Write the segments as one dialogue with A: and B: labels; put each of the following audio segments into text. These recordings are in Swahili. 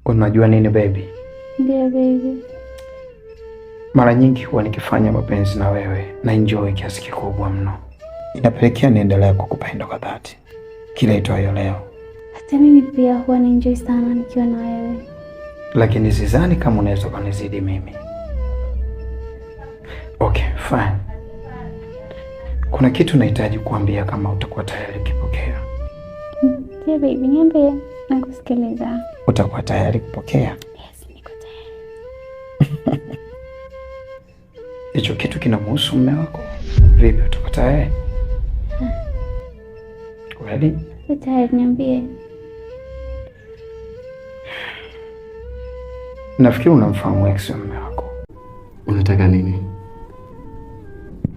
A: Unajua nini baby?
B: Ndio baby.
A: Mara nyingi huwa nikifanya mapenzi na wewe na enjoy kiasi kikubwa mno. Inapelekea niendelee kukupenda kwa dhati kila itwayo leo.
B: Hata mimi pia huwa na enjoy sana nikiwa na wewe.
A: Lakini sidhani kama unaweza kunizidi mimi. Okay, fine. Kuna kitu nahitaji kuambia kama utakuwa tayari kupokea.
B: Ndio baby, niambie, nakusikiliza.
A: Utakuwa tayari kupokea?
B: Yes, niko tayari.
A: Hicho kitu kinamhusu mume wako? Vipi, utakuwa tayari? Ready?
B: Niko tayari, niambie.
A: Nafikiri unamfahamu ex wa mume wako.
C: Unataka nini?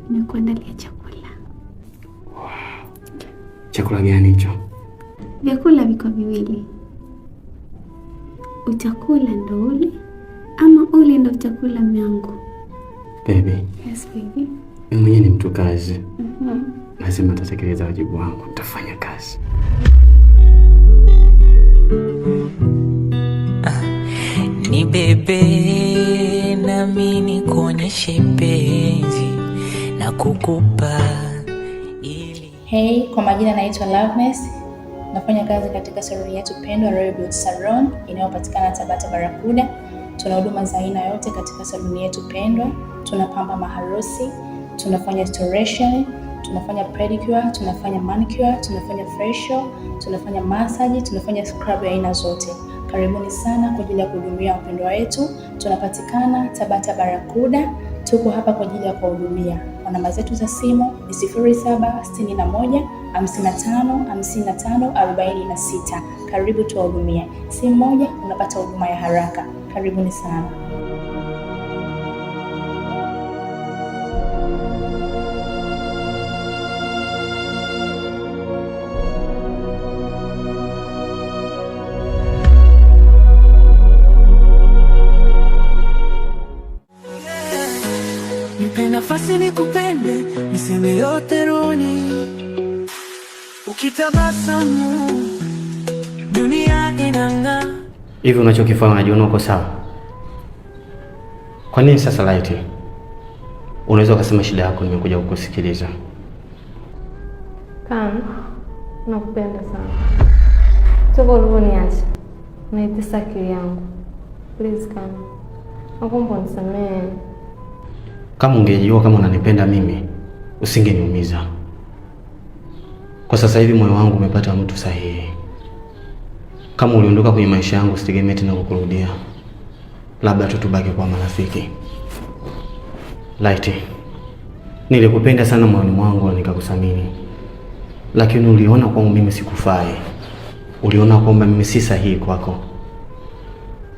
B: Nikuandalia chakula.
C: Wow. Chakula gani hicho?
B: Vyakula viko viwili. Utakula ndo ule ama ule ndo utakula mwangu?
C: Baby.
B: Yes baby.
C: Mimi mwenyewe ni mtu kazi. Lazima nitatekeleza wajibu wangu, nitafanya kazi.
D: Ni bebe nami nikuonyeshe penzi na kukupa ili.
E: Hey, kwa majina naitwa Loveness. Nafanya kazi katika saluni yetu pendwa Royal Beauty Salon inayopatikana Tabata Barakuda. Tuna huduma za aina yote katika saluni yetu pendwa. Tunapamba maharusi, tunafanya restoration, tunafanya pedicure, tunafanya manicure, tunafanya facial, tunafanya massage, tunafanya scrub ya aina zote. Karibuni sana kwa ajili ya kuhudumia wapendwa wetu. Tunapatikana Tabata Barakuda. Tuko hapa kwa ajili ya kuhudumia. Kwa namba zetu za simu ni 0761 55 55 46. Karibu tuwahudumie. Simu moja unapata huduma ya haraka. Karibuni sana.
D: Nipe nafasi nikupende, niseme yote roni. Ukitabasamu dunia inang'aa.
C: Hivi unachokifanya unajiona uko sawa? Kwa nini sasa Light? Unaweza ukasema shida yako, nimekuja kukusikiliza.
F: Kama nakupenda sana. Toka uliponiacha unaitesa akili yangu. Please kama. Naomba unisamehe.
C: Kama ungejua kama unanipenda mimi, usingeniumiza. Kwa sasa hivi moyo wangu umepata mtu sahihi. Kama uliondoka kwenye maisha yangu, sitegemee tena kukurudia. Labda tutubaki kwa marafiki. Light, nilikupenda sana moyoni mwangu na nikakuthamini. Lakini uliona kwangu mimi sikufai. Uliona kwamba mimi si sahihi kwako.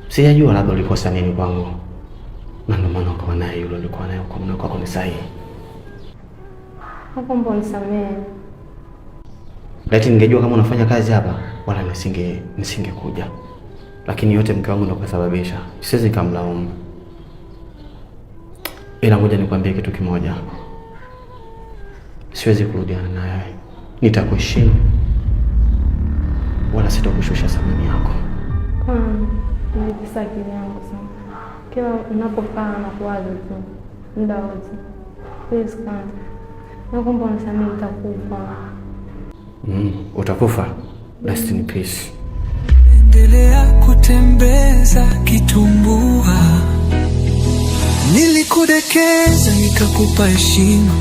C: Sijajua labda ulikosa nini kwangu. Na ndio maana ukawa naye yule ulikuwa naye kwa mwana wako ni sahihi.
F: Naomba unisamehe.
C: Lakini ningejua kama unafanya kazi hapa wala nisingekuja. Lakini yote mke wangu ndo kasababisha. Siwezi kumlaumu. Ila ngoja nikwambie kitu kimoja. Siwezi kurudiana naye. Nitakuheshimu wala sitakushusha thamani yako.
F: Nilitesa akili yangu sana. Kila unapokaa na kuwaza tu muda wote. Please kama. Naomba unisamehe, nitakufa.
C: Utakufa? Rest in peace.
D: Endelea kutembeza kitumbua. Nilikudekeza nikakupa heshima,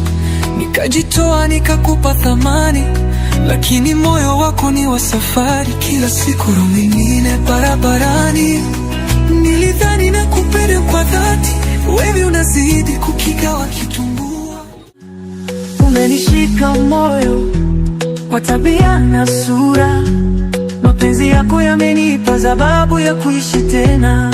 D: nikajitoa nikakupa thamani, lakini moyo wako ni wa safari. Kila siku roho nyingine barabarani. Nilidhani nakupenda kwa dhati, wewe unazidi kukigawa kitumbua. Umenishika moyo kwa tabia na sura. Mapenzi yako yamenipa sababu ya kuishi tena.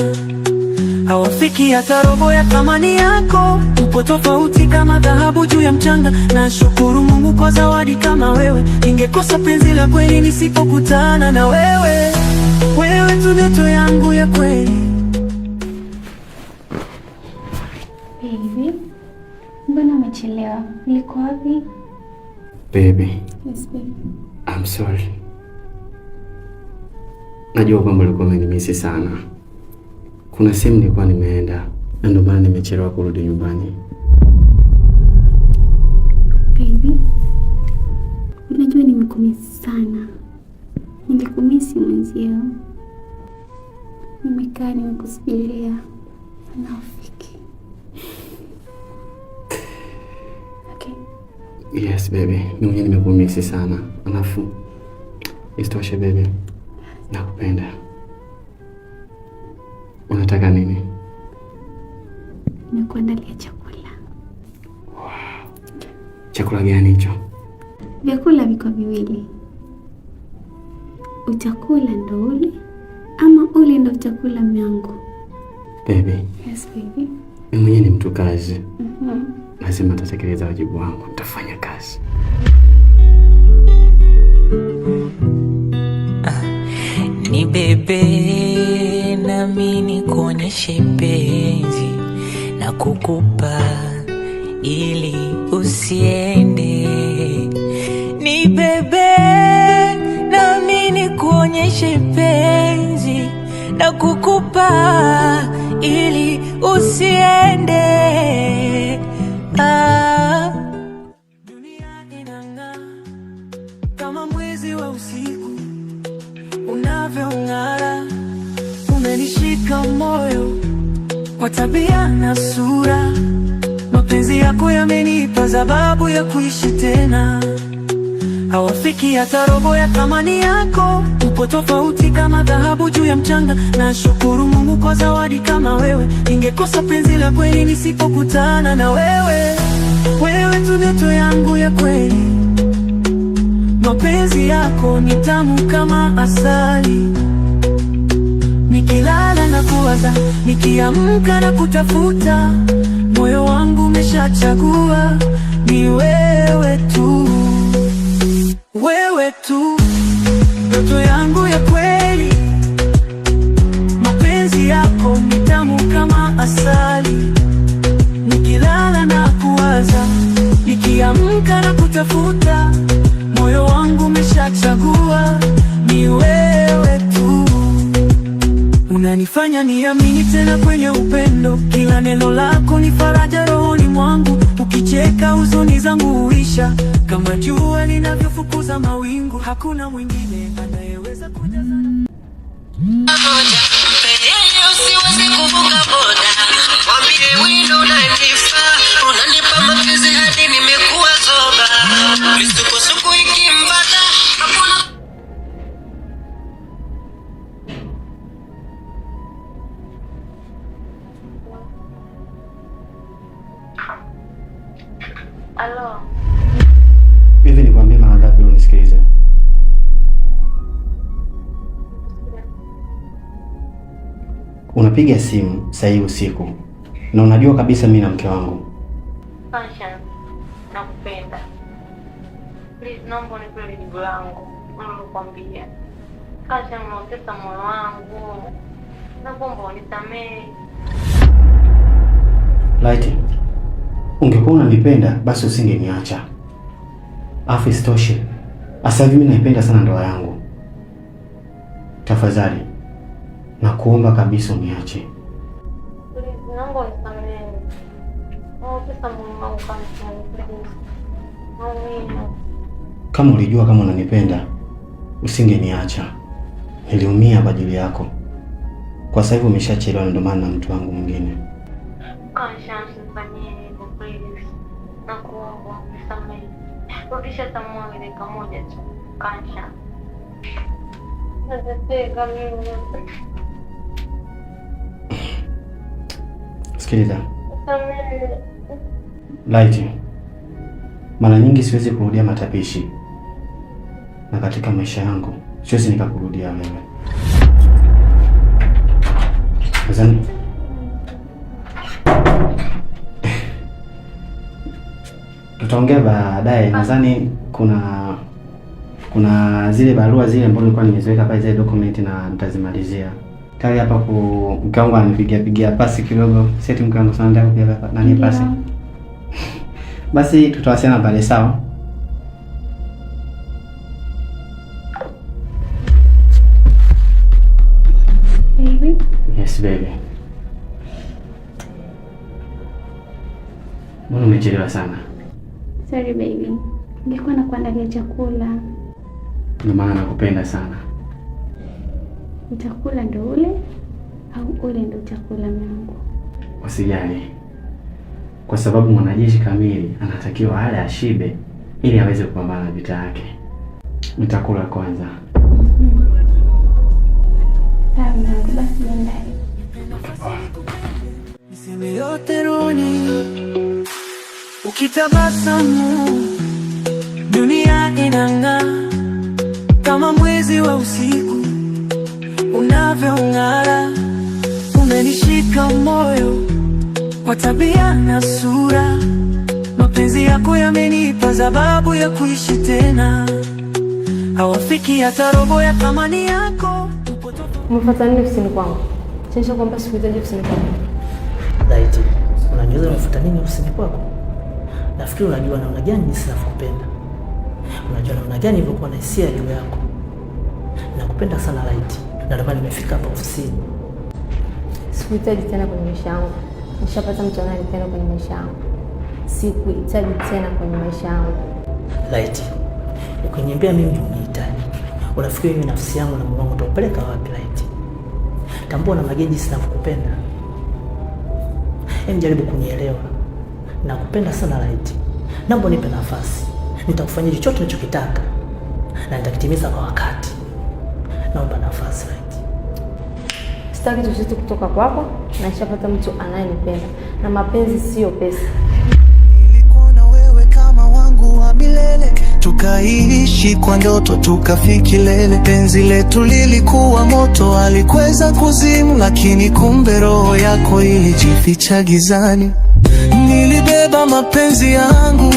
D: Hawafiki hata robo ya thamani yako. Upo tofauti kama dhahabu juu ya mchanga. Nashukuru Mungu kwa zawadi kama wewe. Ningekosa penzi la kweli nisipokutana na wewe. Wewe tu ndoto yangu ya kweli.
B: Baby, mbona umechelewa? Uliko wapi?
C: Baby.
B: Yes baby.
C: I'm sorry. Najua kwamba ulikuwa umenimisi sana. Kuna sehemu nilikuwa nimeenda na ndio maana nimechelewa kurudi nyumbani.
B: Baby, unajua nimekumisi sana. Nilikumisi mwenzio. Nimekaa nimekusubiria na ufiki. Okay.
C: Yes baby, mimi mwenyewe nimekumisi sana. Alafu isitoshe baby, nakupenda. Unataka nini?
B: Nimekuandalia chakula.
C: Wow. Chakula gani hicho?
B: Vyakula viko viwili. Utakula ndo ule ama ule ndo utakula myangu?
C: Baby.
B: Yes baby.
C: Mimi mwenyewe ni mtu kazi. Lazima nitatekeleza wajibu wangu, nitafanya kazi.
D: Ni bebe nami nikuonyeshe penzi na kukupa ili usiende. Ni bebe nami nikuonyeshe penzi na kukupa ili usiende. Dunia inang'aa kama mwezi wa usiku unavyong'ara, umenishika moyo kwa tabia na sura. Mapenzi yako yamenipa sababu ya kuishi tena. Hawafiki hata robo ya thamani yako. Upo tofauti kama dhahabu juu ya mchanga. Nashukuru Mungu kwa zawadi kama wewe. Ningekosa penzi la kweli nisipokutana na wewe. Wewe tu ndoto yangu ya kweli. Mapenzi yako ni tamu kama asali. Nikilala na kuwaza, nikiamka na kutafuta. Moyo wangu umeshachagua ni wewe tu. Wewe tu, ndoto yangu ya kweli. Mapenzi yako ni tamu kama asali. Nikilala na kuwaza, nikiamka na kutafuta. Moyo wangu umeshachagua ni wewe tu. Unanifanya niamini tena kwenye upendo. Kila neno lako ni faraja rohoni mwangu. Ukicheka huzuni zangu huisha. Kama jua linavyofukuza mawingu, hakuna mwingine anayeweza kujaza.
G: Usiwezi kuvuka boda. Mwambie wino unanifaa. Unanipa mapenzi hadi nimekuwa zoba. Misukosuko ikimbata hakuna.
F: Alo.
C: Hivi nikwambie mara ngapi unisikilize? Unapiga simu saa hii usiku na unajua kabisa mimi na mke wangu.
F: Fashion, nakupenda. Please, naomba unipe jibu langu. Nakwambia. Fashion, unaotesa moyo wangu. Naomba unisamehe.
C: Light. Ungekuwa unanipenda basi usingeniacha. Afu isitoshe, asa hivi mimi naipenda sana ndoa yangu. Tafadhali nakuomba kabisa uniache.
F: Please, naomba unisamehe. Naotesa moyo wangu kabisa, please.
C: Kama ulijua kama unanipenda usingeniacha. Niliumia kwa ajili yako. Kwa sasa hivi umeshachelewa, ndio maana na mtu wangu mwingine.
F: Nakuomba unisamehe. Rudisha tamaa dakika moja tu. Kansha. Nataka mimi.
C: Sikiliza. Light. Mara nyingi siwezi kurudia matapishi. Na katika maisha yangu siwezi nikakurudia wewe. Nadhani tutaongea baadaye. Nadhani kuna zile barua zile ambazo nilikuwa nimeziweka pale, zile document, na nitazimalizia. Tayari hapa mke wangu ananipigia pasi kidogo. Seti mke wangu sana ndio kupiga nani pasi. Basi tutawasiliana pale, sawa? baby. Mbona umechelewa sana?
B: Sorry baby. Ningekuwa nakuandalia chakula.
C: Ndio maana nakupenda sana.
B: Chakula ndo ule au ule ndo chakula mwanangu?
C: Usijali. Kwa sababu mwanajeshi kamili anatakiwa ale ashibe ili aweze kupambana na vita yake. Nitakula kwanza.
B: Sawa, basi ndani.
D: Niseme yote runi, ukitabasamu dunia inang'aa kama mwezi wa usiku unavyong'ara. Umenishika moyo kwa tabia na sura, mapenzi yako yamenipa sababu ya kuishi tena. Hawafiki hata robo ya thamani yako.
F: Umefuata nini ofisini kwangu? Chensha kwamba sikuhitaji ofisini kwangu.
H: Laiti, unajua unafuata nini ofisini kwako? Nafikiri unajua namna gani jinsi nakupenda. Unajua namna gani nilivyokuwa na hisia juu yako. Nakupenda sana Laiti. Na ndio maana nimefika hapa ofisini.
F: Sikuhitaji tena kwenye maisha yangu. Nishapata mtu anayependa kwenye maisha yangu. Sikuhitaji tena kwenye maisha yangu.
H: Laiti, ukiniambia mimi unihitaji, unafikiri mimi nafsi yangu na moyo wangu utapeleka wapi Laiti? Tambua namna gani jinsi nakupenda. Hebu jaribu kunielewa. Nakupenda sana Laiti. Naomba nipe nafasi. Nitakufanyia chochote unachokitaka na nitakitimiza kwa wakati. Naomba nafasi Laiti.
F: Sitaki chochote kutoka kwako, na nishapata mtu anayenipenda, na mapenzi sio pesa.
D: Nilikuwa na wewe kama wangu wa milele, tukaishi kwa ndoto tukafika kilele. Penzi letu lilikuwa moto, alikweza kuzimu, lakini kumbe roho yako ilijificha gizani. Nilibeba mapenzi yangu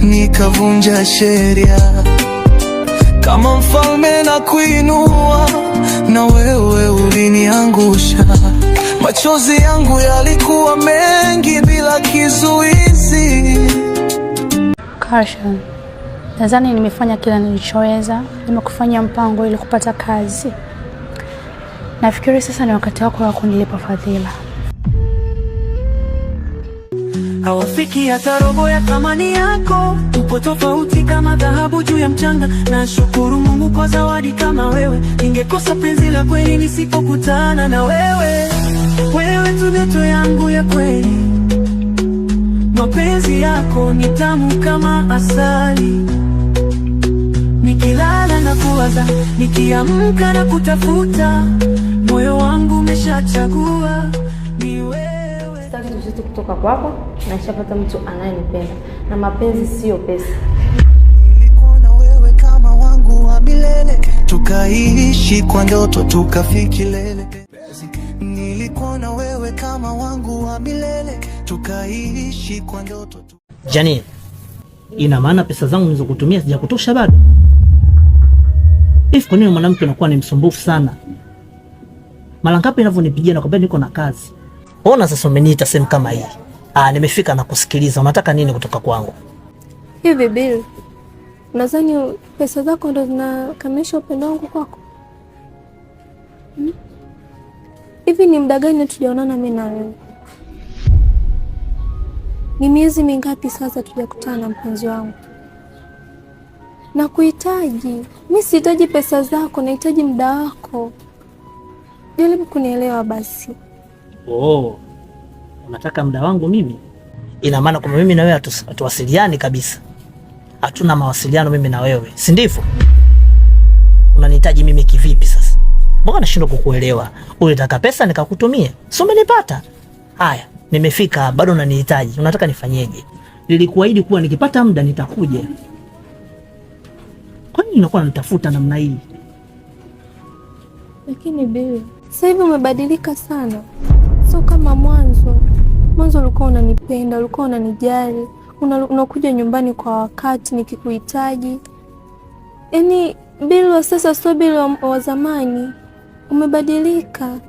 D: nikavunja sheria, kama mfalme na kuinua, na wewe uliniangusha. Machozi yangu yalikuwa mengi bila kizuizi.
I: Karshan, nadhani nimefanya kila nilichoweza. Nimekufanyia mpango ili kupata kazi. Nafikiri sasa ni wakati wako wa kunilipa fadhila.
D: Hawafiki hata robo ya thamani yako. Upo tofauti kama dhahabu juu ya mchanga. Nashukuru Mungu kwa zawadi kama wewe. Ningekosa penzi la kweli nisipokutana na wewe. Wewe tu ndoto yangu ya kweli. Mapenzi yako ni tamu kama asali. Nikilala na kuwaza, nikiamka na kutafuta, moyo wangu umeshachagua ni wewe.
F: Sitaki chochote kutoka kwako, na nishapata mtu anayenipenda, na mapenzi sio pesa.
D: Nilikuwa na wewe kama wangu wa milele, tukaishi kwa ndoto tukafika kilele. Nilikuwa na wewe kama wangu wa milele, tukaishi kwa ndoto.
H: Janine, ina maana pesa zangu nilizokutumia sijakutosha bado? Kwa nini mwanamke unakuwa ni msumbufu sana? Mara ngapi ninavyonipigia na kwambia niko na kazi? Ona sasa umeniita sehemu kama hii. Nimefika na kusikiliza. Unataka nini kutoka kwangu?
F: Hivi Bill, nadhani pesa zako ndo zinakamilisha upendo wangu kwako? Hivi ni muda gani tujaonana mimi na wewe? Ni miezi mingapi sasa tujakutana na mpenzi wangu? Na kuhitaji. Mimi sihitaji pesa zako, nahitaji muda wako. Jaribu kunielewa basi.
H: Unataka muda wangu mimi? Ina maana kwamba mimi na wewe hatuwasiliani kabisa. Hatuna mawasiliano mimi na wewe, si ndivyo? Unanihitaji mimi kivipi sasa? Mbona nashindwa kukuelewa? Unataka pesa nikakutumie? Si umenipata? Haya, nimefika, bado unanihitaji. Unataka nifanyeje? Nilikuahidi kuwa nikipata muda nitakuja. Kwa nini unakuwa unanitafuta namna hii?
F: Lakini Bill, sasa hivi umebadilika sana. Sio kama mwanzo. Mwanzo ulikuwa unanipenda, ulikuwa unanijali, unakuja nyumbani kwa wakati nikikuhitaji. Yaani Bill wa sasa sio Bill wa zamani. Umebadilika.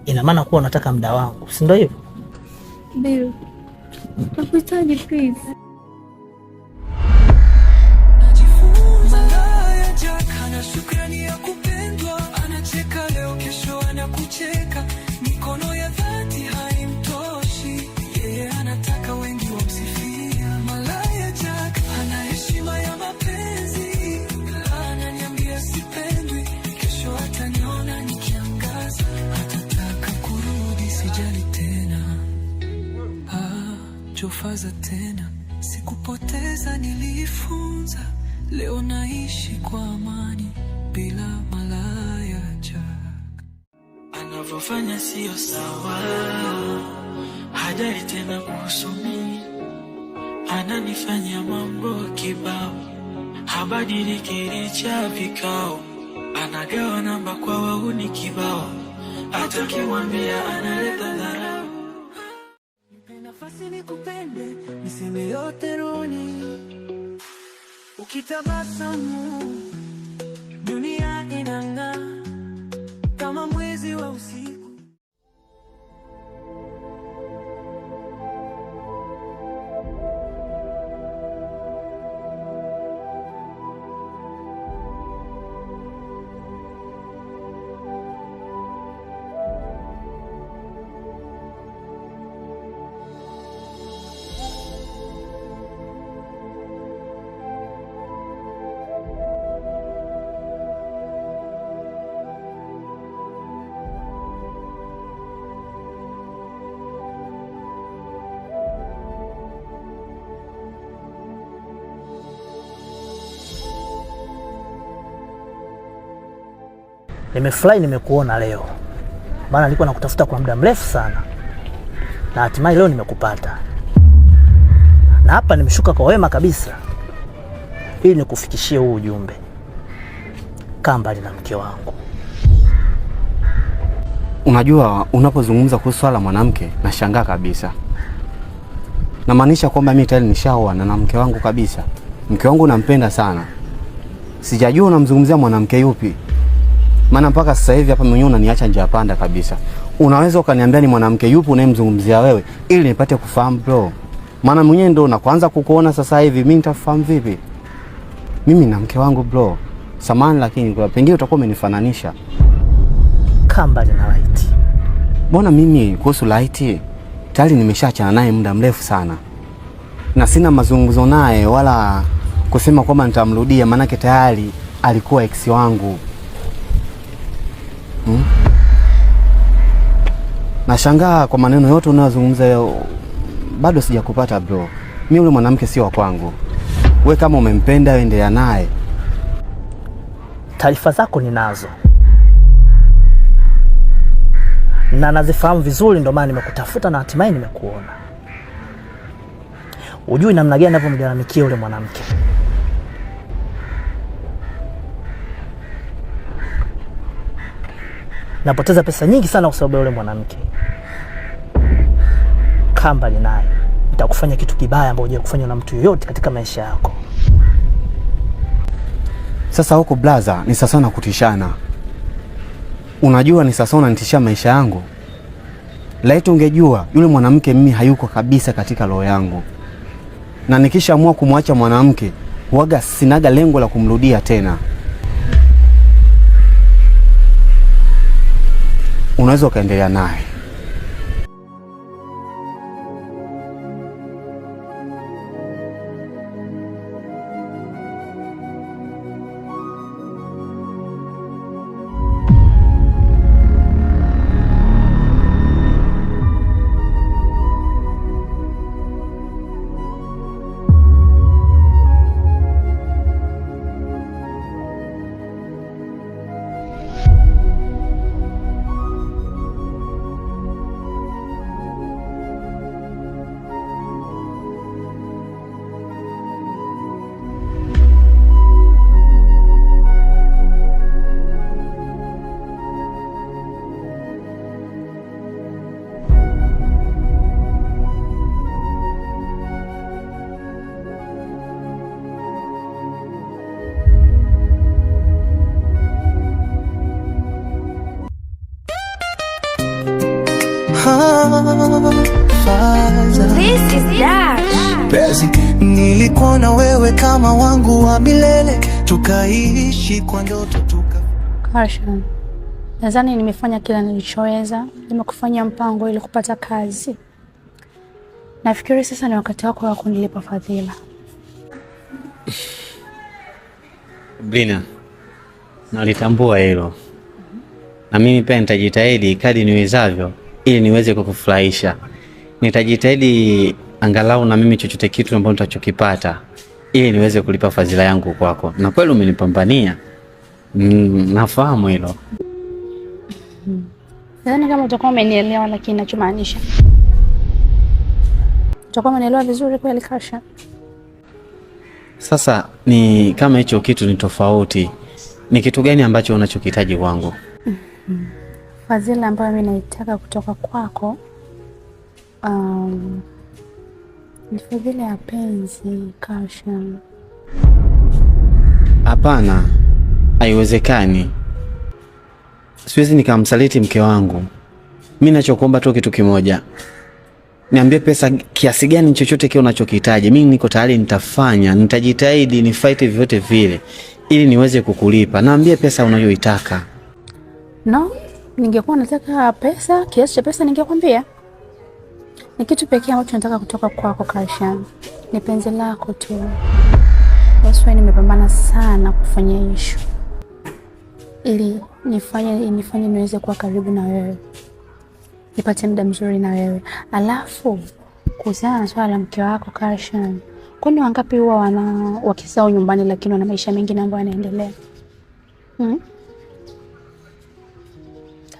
H: Ina maana kuwa unataka muda wangu, si ndio hivyo?
F: Bill, nakuhitaji please.
D: Najifunza na ya jaka na shukrani ya kupendwa. Anacheka leo kesho anaku kilichofaza tena. Sikupoteza, nilifunza. Leo naishi kwa amani bila malaya Jack. Anavyofanya sio sawa, hajali tena kuhusu mimi. Ananifanya mambo kibao, habadiliki licha vikao. Anagawa namba kwa wauni kibao, hata kimwambia analeta dharau. Nipe nafasi nikupende, niseme yote roni. Ukitabasamu dunia inang'aa kama mwezi wa usiku.
H: Nimefurahi nimekuona leo. Maana nilikuwa nakutafuta kwa muda mrefu sana. Na hatimaye leo nimekupata. Na hapa nimeshuka kwa wema kabisa ili nikufikishie huu ujumbe. Kaa mbali na mke wangu.
C: Unajua, unapozungumza kuhusu swala mwanamke nashangaa kabisa. Namaanisha kwamba mimi tayari nishaoa na mke wangu kabisa. Mke wangu nampenda sana. Sijajua unamzungumzia mwanamke yupi. Maana mpaka sasa hivi hapa mwenyewe unaniacha njia panda kabisa. Unaweza ukaniambia ni mwanamke yupi unayemzungumzia wewe ili nipate kufahamu bro. Maana mwenyewe ndo na kuanza kukuona sasa hivi, mimi nitafahamu vipi? Mimi na mke wangu bro. Samahani lakini kwa pengine utakuwa umenifananisha.
H: Kamba na Light.
C: Mbona mimi kuhusu Light tayari nimeshaachana naye muda mrefu sana. Na sina mazungumzo naye wala kusema kwamba nitamrudia, maana tayari alikuwa ex wangu. Nashangaa kwa maneno yote unayozungumza leo, bado sijakupata bro. Mimi yule mwanamke sio wa kwangu. Wewe kama umempenda endelea naye.
H: Taarifa zako ninazo. Na nazifahamu vizuri, ndio maana nimekutafuta na hatimaye nimekuona. Ujui namna gani ninavyomgaramikia yule mwanamke. Napoteza pesa nyingi sana kwa sababu ya yule mwanamke. Kamba ni naye. Nitakufanya kitu kibaya ambacho hujawahi kufanya na mtu yoyote katika maisha yako.
C: Sasa huko blaza ni sasa na kutishana. Unajua ni sasa unanitishia maisha yangu. Laiti ungejua yule mwanamke mimi hayuko kabisa katika roho yangu. Na nikishaamua kumwacha mwanamke, huaga sinaga lengo la kumrudia tena. Unaweza kaendelea naye.
J: This is Dash.
D: Nilikuwa na wewe kama wangu wa milele, tukaishi kwa ndoto
I: Karshan, nadhani nimefanya kila nilichoweza. Nimekufanyia mpango ili kupata kazi. Nafikiri sasa ni wakati wako wa kunilipa fadhila.
C: Brina, nalitambua hilo. Na mimi pia nitajitahidi kadri niwezavyo ili niweze kukufurahisha. Nitajitahidi angalau na mimi chochote kitu ambacho nitachokipata ili niweze kulipa fadhila yangu kwako. Na kweli umenipambania. Nafahamu hilo.
I: Nadhani kama utakuwa umenielewa, lakini ninachomaanisha utakuwa umenielewa vizuri kweli Karshan.
C: Sasa ni kama hicho kitu ni tofauti. Ni kitu gani ambacho unachokihitaji kwangu?
I: Fadhila ambayo mimi naitaka kutoka kwako ni fadhila ya penzi Karshan.
C: Hapana, haiwezekani. Siwezi nikamsaliti mke wangu. Mimi ninachokuomba tu kitu kimoja. Niambie pesa kiasi gani chochote kile unachokihitaji. Mimi niko tayari, nitafanya, nitajitahidi, ni fight vyote vile ili niweze kukulipa. Naambie pesa unayoitaka.
I: No, ningekuwa nataka pesa, kiasi cha pesa ningekwambia. Ni kitu pekee ambacho nataka kutoka kwako Karshan. Ni penzi lako tu. Basi nimepambana sana kufanya issue ili nifanye niweze kuwa karibu na wewe. Nipate muda mzuri na wewe. Alafu kuhusiana na swala la mke wako Karshan, kwani wangapi huwa wakizao nyumbani lakini wana maisha mengine ambayo yanaendelea?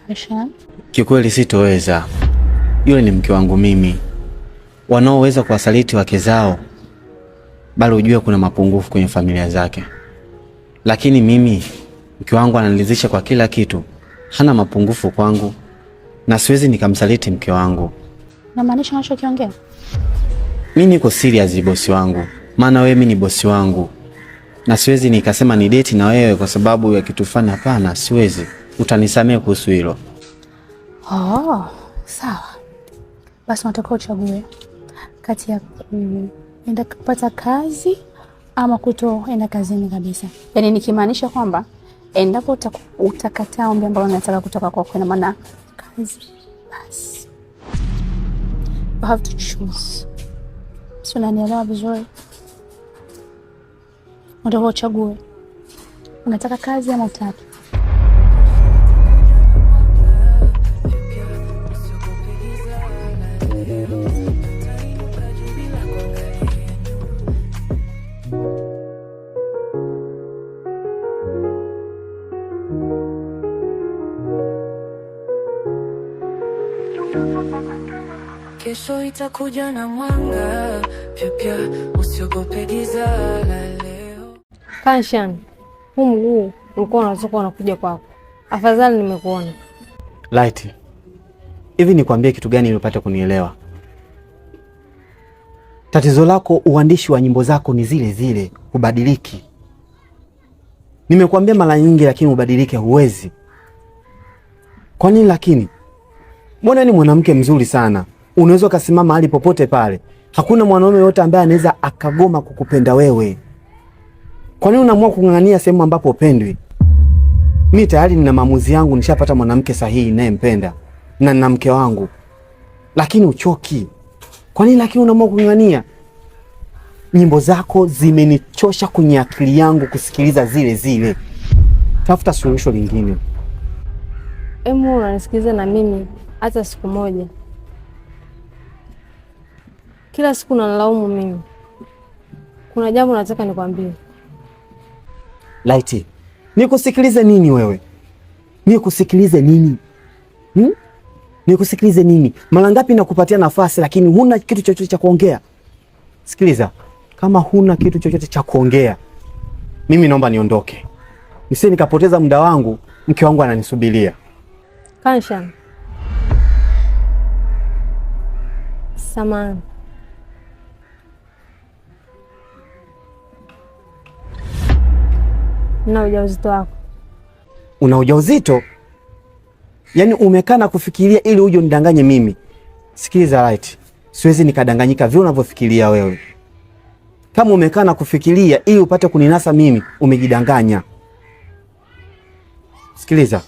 I: Karshan,
C: kikweli sitoweza. Yule ni mke wangu mimi. Wanaoweza kuwasaliti wake zao, bali ujue kuna mapungufu kwenye familia zake. Lakini mimi mke wangu ananilizisha kwa kila kitu. Hana mapungufu kwangu. Na siwezi nikamsaliti mke wangu.
I: Na maanisha unachokiongea?
C: Mimi niko serious bosi wangu. Maana wewe mimi ni bosi wangu. Na siwezi nikasema ni date na wewe kwa sababu ya kitu fulani. Hapana, siwezi. Utanisamea kuhusu hilo.
I: Sawa. Basi unataka uchague kati ya kuenda kupata kazi ama kutoenda kazini kabisa. Yaani nikimaanisha kwamba endapo utakataa ombi ambalo unataka kutoka kwako, na maana kazi basi. You have to choose. So unanielewa vizuri? Unataka uchague. Unataka kazi ama utaki?
D: Kesho itakuja na mwanga pia, usiogope giza la leo.
K: Karshan, huu mguu ulikuwa unatoka unakuja kwako. Afadhali nimekuona.
C: Light. Hivi nikwambie kitu gani ili upate kunielewa? Tatizo lako uandishi wa nyimbo zako ni zile zile, ubadiliki. Nimekuambia mara nyingi lakini ubadilike huwezi. Kwa nini lakini? Mbona ni mwanamke mzuri sana. Unaweza kusimama mahali popote pale. Hakuna mwanaume yote ambaye anaweza akagoma kukupenda wewe. Kwa nini unaamua kung'ang'ania sehemu ambapo upendwi? Mimi tayari nina maamuzi yangu, nishapata mwanamke sahihi ninayempenda na nina mke wangu. Lakini uchoki. Kwa nini lakini unaamua kung'ang'ania? Nyimbo zako zimenichosha kwenye akili yangu kusikiliza zile zile. Tafuta suluhisho lingine.
K: Emu, unanisikiliza na mimi hata siku moja? Kila siku unanilaumu mimi. Kuna jambo nataka nikwambie.
C: Light, nikusikilize nini wewe? Nikusikilize nini? Nikusikilize nini? Mara ngapi nakupatia nafasi lakini huna kitu chochote cha kuongea? Sikiliza, kama huna kitu chochote cha kuongea, mimi naomba niondoke. Nisije nikapoteza muda wangu, mke wangu ananisubiria.
K: Karshan, samahani. Na ujauzito wako.
C: Una ujauzito? Yaani umekaa na kufikiria ili uje unidanganye mimi. Sikiliza Light, siwezi nikadanganyika vile unavyofikiria wewe. Kama umekaa na kufikiria ili upate kuninasa mimi, umejidanganya. Sikiliza,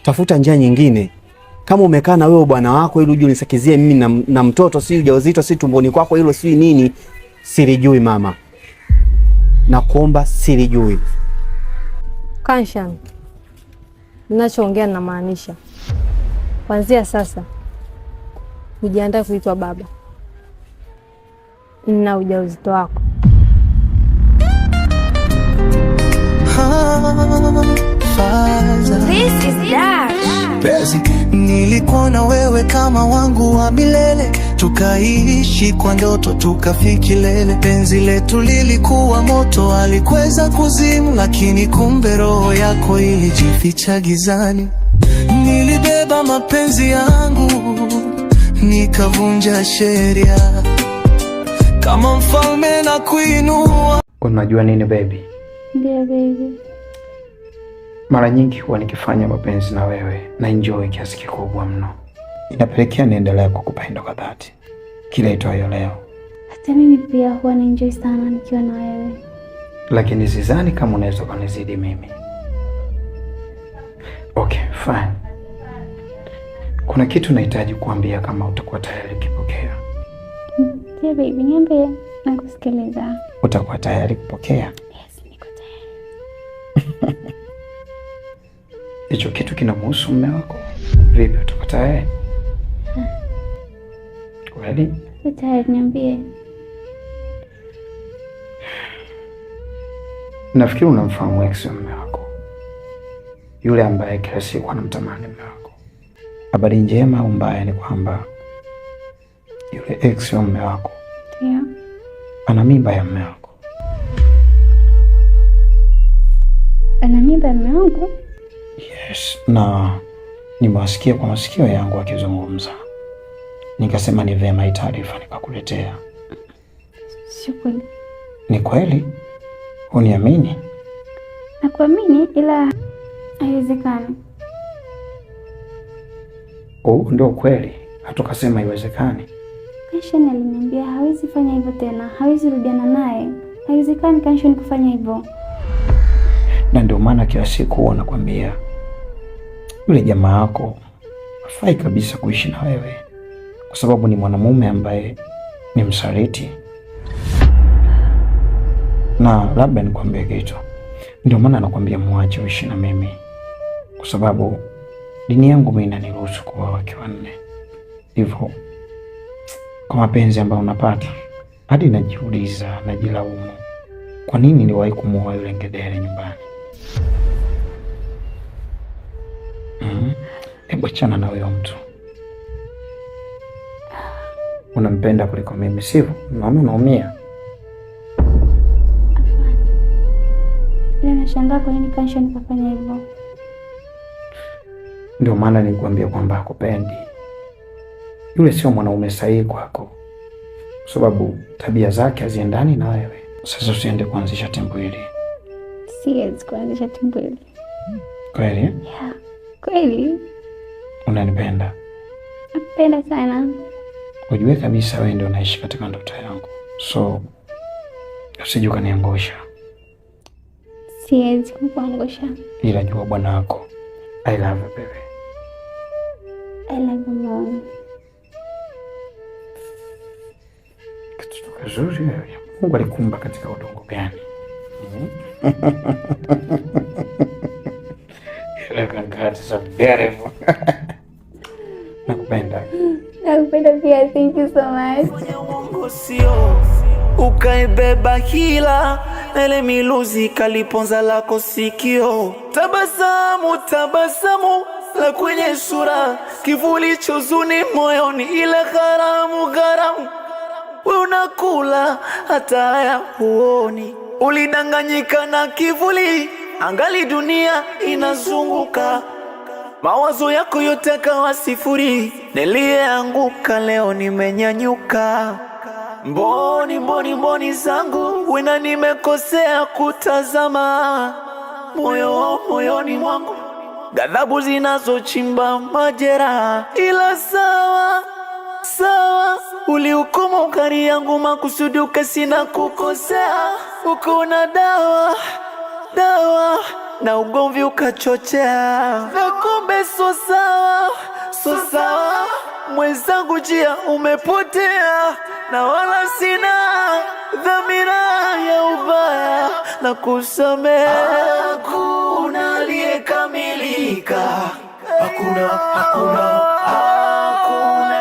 C: tafuta njia nyingine. Kama umekaa na wewe bwana wako ili uje unisakizie mimi na mtoto, si ujauzito, si tumboni kwako hilo si nini, silijui mama. Na kuomba silijui.
K: Karshan, ninachoongea na maanisha. Kuanzia sasa ujiandae kuitwa baba. na ujauzito wako.
J: This is Dash.
D: Basi nilikuwa na wewe kama wangu wa milele, tukaishi kwa ndoto tukafika kilele. Penzi letu lilikuwa moto, alikweza kuzimu, lakini kumbe roho yako ilijificha gizani. Nilibeba mapenzi yangu nikavunja sheria, kama mfalme na kuinua.
A: Unajua nini baby?
B: Ndio baby.
A: Mara nyingi huwa nikifanya mapenzi na wewe na enjoy kiasi kikubwa mno. Inapelekea niendelee kukupenda kwa dhati kila itwayo leo.
B: Hata mimi pia huwa na enjoy sana nikiwa na wewe.
A: Lakini sidhani kama unaweza kunizidi mimi. Okay, fine. Kuna kitu nahitaji kuambia, kama utakuwa tayari kipokea.
B: Ndio baby, niambie, nakusikiliza.
A: Utakuwa tayari kupokea?
B: Yes, niko tayari.
A: Hicho kitu kinamhusu mume wako. Vipi, utakuwa tayari? Kweli?
B: Niko tayari, niambie.
A: Nafikiri unamfahamu ex wa mume wako, yule ambaye kila siku anamtamani mume wako. Habari njema au mbaya ni kwamba yule ex wa mume wako ana mimba ya mume wako.
B: Ana mimba ya mume wangu?
A: Yes, na nimewasikia kwa masikio yangu akizungumza, nikasema ni vema hii taarifa nikakuletea.
B: Sio kweli?
A: Ni kweli? Uniamini?
B: Nakuamini, ila haiwezekani.
A: Ndio kweli, hatukasema haiwezekani.
B: Kanshan aliniambia hawezi fanya hivyo tena, hawezi rudiana naye. Haiwezekani Kanshan kufanya hivyo.
A: Na ndio maana kila siku huwa nakwambia yule jamaa wako hafai kabisa kuishi na wewe, kwa sababu ni mwanamume ambaye ni msaliti. Na labda nikwambie kitu, ndio maana nakwambia muache uishi na mimi, kwa sababu dini yangu mimi inaniruhusu kuoa wake wanne. Hivyo kwa mapenzi ambayo unapata, hadi najiuliza, najilaumu, kwa nini niwahi kumuoa yule ngedere nyumbani? Hebu achana na huyo mtu. Unampenda kuliko mimi, sivyo? Mama, unaumia.
B: Ila nashangaa kwa nini Kanshan kafanya hivyo.
A: Ndio maana nilikwambia kwamba hakupendi. Yule sio mwanaume sahihi kwako, kwa sababu tabia zake haziendani na wewe. Sasa usiende kuanzisha tembo hili.
B: Siwezi kuanzisha tembo hili.
A: Kweli?
B: Yeah, kweli.
A: Unanipenda?
B: Napenda sana.
A: Ujue kabisa wewe ndio unaishi katika ndoto yangu, so usije ukaniangusha.
B: Siwezi kukuangusha.
A: Ila jua bwana wako, I love you baby.
B: I love you mom.
A: Kitu kizuri wewe. Mungu alikumba katika udongo gani? Ile kangati za beautiful. Nakupenda.
B: Nakupenda pia, thank you so much.
D: Ukaibeba hila nele miluzi kaliponza lako sikio. Tabasamu, tabasamu la kwenye sura, kivuli chozuni moyoni, ile gharamu, gharamu. We unakula hata haya huoni, ulidanganyika na kivuli, angali dunia inazunguka. Mawazo yako yote kawa sifuri, niliyeanguka leo nimenyanyuka. Mboni, mboni, mboni zangu, wena nimekosea kutazama. Moyoni mwangu, ghadhabu zinazochimba majeraha. Ila sawa, sawa, ulihukumu gari yangu makusudi ukasina kukosea. Ukuna dawa, dawa, na ugomvi ukachochea. Na kumbe so sawa, so sawa, mwenzangu njia umepotea. Na wala sina dhamira ya ubaya na kusamehe. Hakuna aliyekamilika, hakuna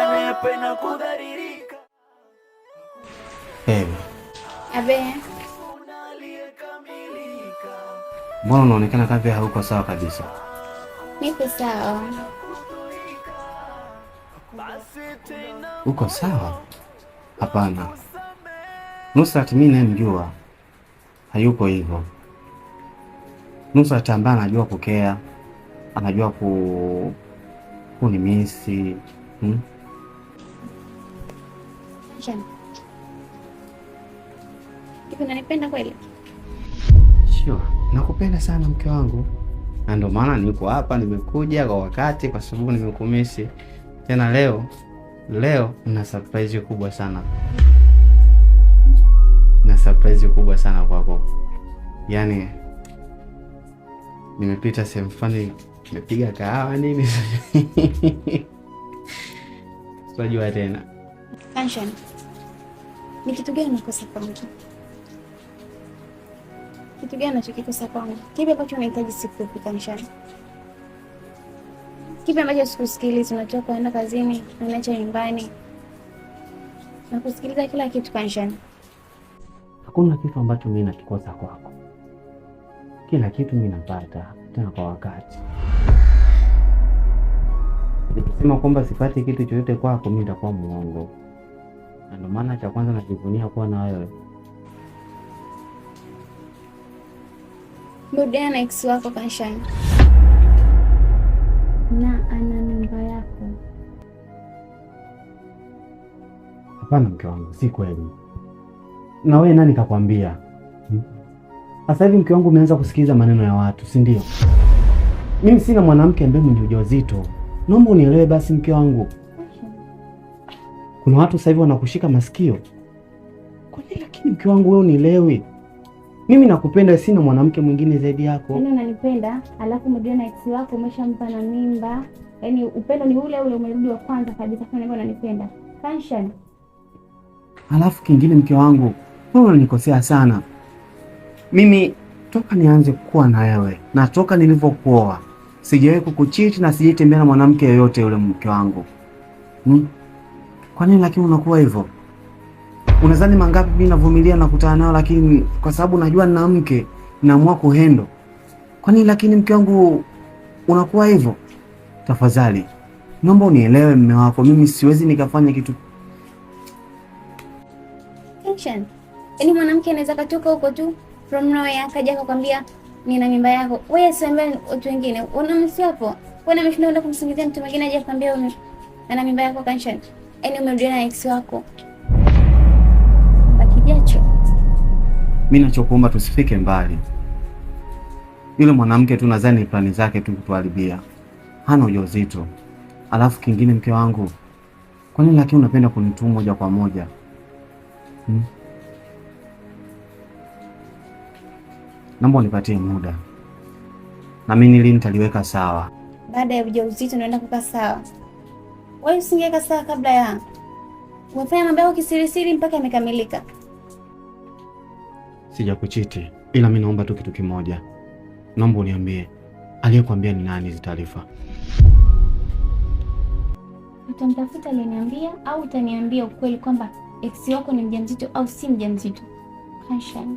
D: anayependa kudhalilika.
C: Baby.
B: Abe.
C: Mbona unaonekana kama hauko sawa kabisa?
B: Niko sawa.
C: Uko sawa? Hapana. Nusrat mimi namjua hayuko hivyo. Nusrat ambaye anajua kukea, anajua kunimisi.
B: Hivi unanipenda kweli?
C: Sure, nakupenda sana mke wangu. Na ndio maana niko hapa, nimekuja kwa wakati kwa sababu nimekumisi. Tena leo nina surprise kubwa sana. Na surprise kubwa sana kwako. Yaani nimepita sehemu fulani, nimepiga kahawa nini. Sijua tena.
B: Kanshan. Ni kitu gani unakosa kwangu? Kitu gani unachokikosa kwangu? Kipi ambacho unahitaji siku Kanshan? Kipi ambacho sikusikiliza? Unatoka unaenda kazini, unaacha nyumbani. Nakusikiliza kila kitu Kanshan.
C: Hakuna kitu ambacho mimi nakikosa kwako. Kila kitu mimi napata, tena kwa wakati. Nikisema kwamba sipati kitu chochote kwako, mimi nitakuwa muongo. Na ndio maana cha kwanza najivunia kuwa na wewe.
B: Mbona na ex wako Kanshan? Na ana namba yako.
C: Hapana mke wangu, si kweli. Na wewe nani kakwambia? Sasa hivi mke wangu umeanza kusikiliza maneno ya watu, si ndio? Mimi sina mwanamke ambaye mwenye ujauzito. Naomba unielewe basi mke wangu. Kuna watu sasa hivi wanakushika masikio. Kwa nini lakini mke wangu wewe unielewe? Mimi nakupenda, sina mwanamke mwingine zaidi yako.
B: Yaani unanipenda, alafu mdiona ex wako umeshampa na mimba. Yaani upendo ni ule umerudi wa kwanza kabisa kwa nini unanipenda. Kanshan.
C: Alafu kingine mke wangu, wewe unanikosea sana. Mimi toka nianze kuwa na wewe na toka nilivyokuoa sijawahi kukuchiti na sijitembea na mwanamke yoyote yule mke wangu. Kwa nini lakini unakuwa hivyo? Unadhani mangapi mimi navumilia na kutana nao, lakini kwa sababu najua nina mke naamua kuhendo. Kwa nini lakini mke wangu unakuwa hivyo? Tafadhali naomba unielewe mume wako, mimi siwezi nikafanya kitu.
B: Kanshan. Yaani mwanamke anaweza katoka huko tu from nowhere akaja akakwambia nina mimba yako. Wewe siambia watu wengine. Unamsi hapo. Wewe umeshinda kwenda kumsingizia mtu mwingine aje akwambia una mimba yako Kanshan. Yaani umerudia na ex wako. Bakijacho.
C: Mimi nachokuomba tusifike mbali. Yule mwanamke tu nadhani plani zake tu kutuharibia. Hana ujauzito. Alafu kingine mke wangu, kwa nini lakini unapenda kunituma moja kwa moja? Naomba unipatie muda. Na mimi nili nitaliweka sawa.
B: Baada ya ujauzito unaenda kukaa sawa. Wewe usingeweka sawa kabla ya. Umefanya mambo yako kisirisiri mpaka yamekamilika.
C: Sijakuchiti, ila mimi naomba tu kitu kimoja. Naomba uniambie aliyekwambia ni nani hizo taarifa?
B: Utamtafuta aliyeniambia au utaniambia ukweli kwamba ex wako ni mjamzito au si mjamzito? Kanshan.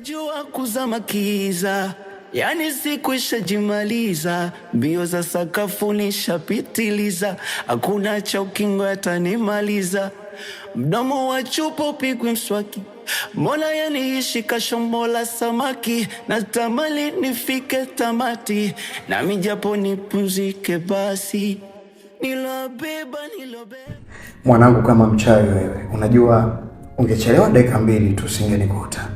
D: Jua kuzama kiza, yani siku ishajimaliza, mbio za sakafuni shapitiliza, hakuna cha ukingo yatanimaliza, mdomo wa chupa upigwi mswaki, mbona yaniishi kashombo la samaki, na tamali nifike tamati, nami japo nipumzike basi, nilobeba.
A: Mwanangu kama mchawi wewe, unajua ungechelewa dakika 2 tu usingenikuta.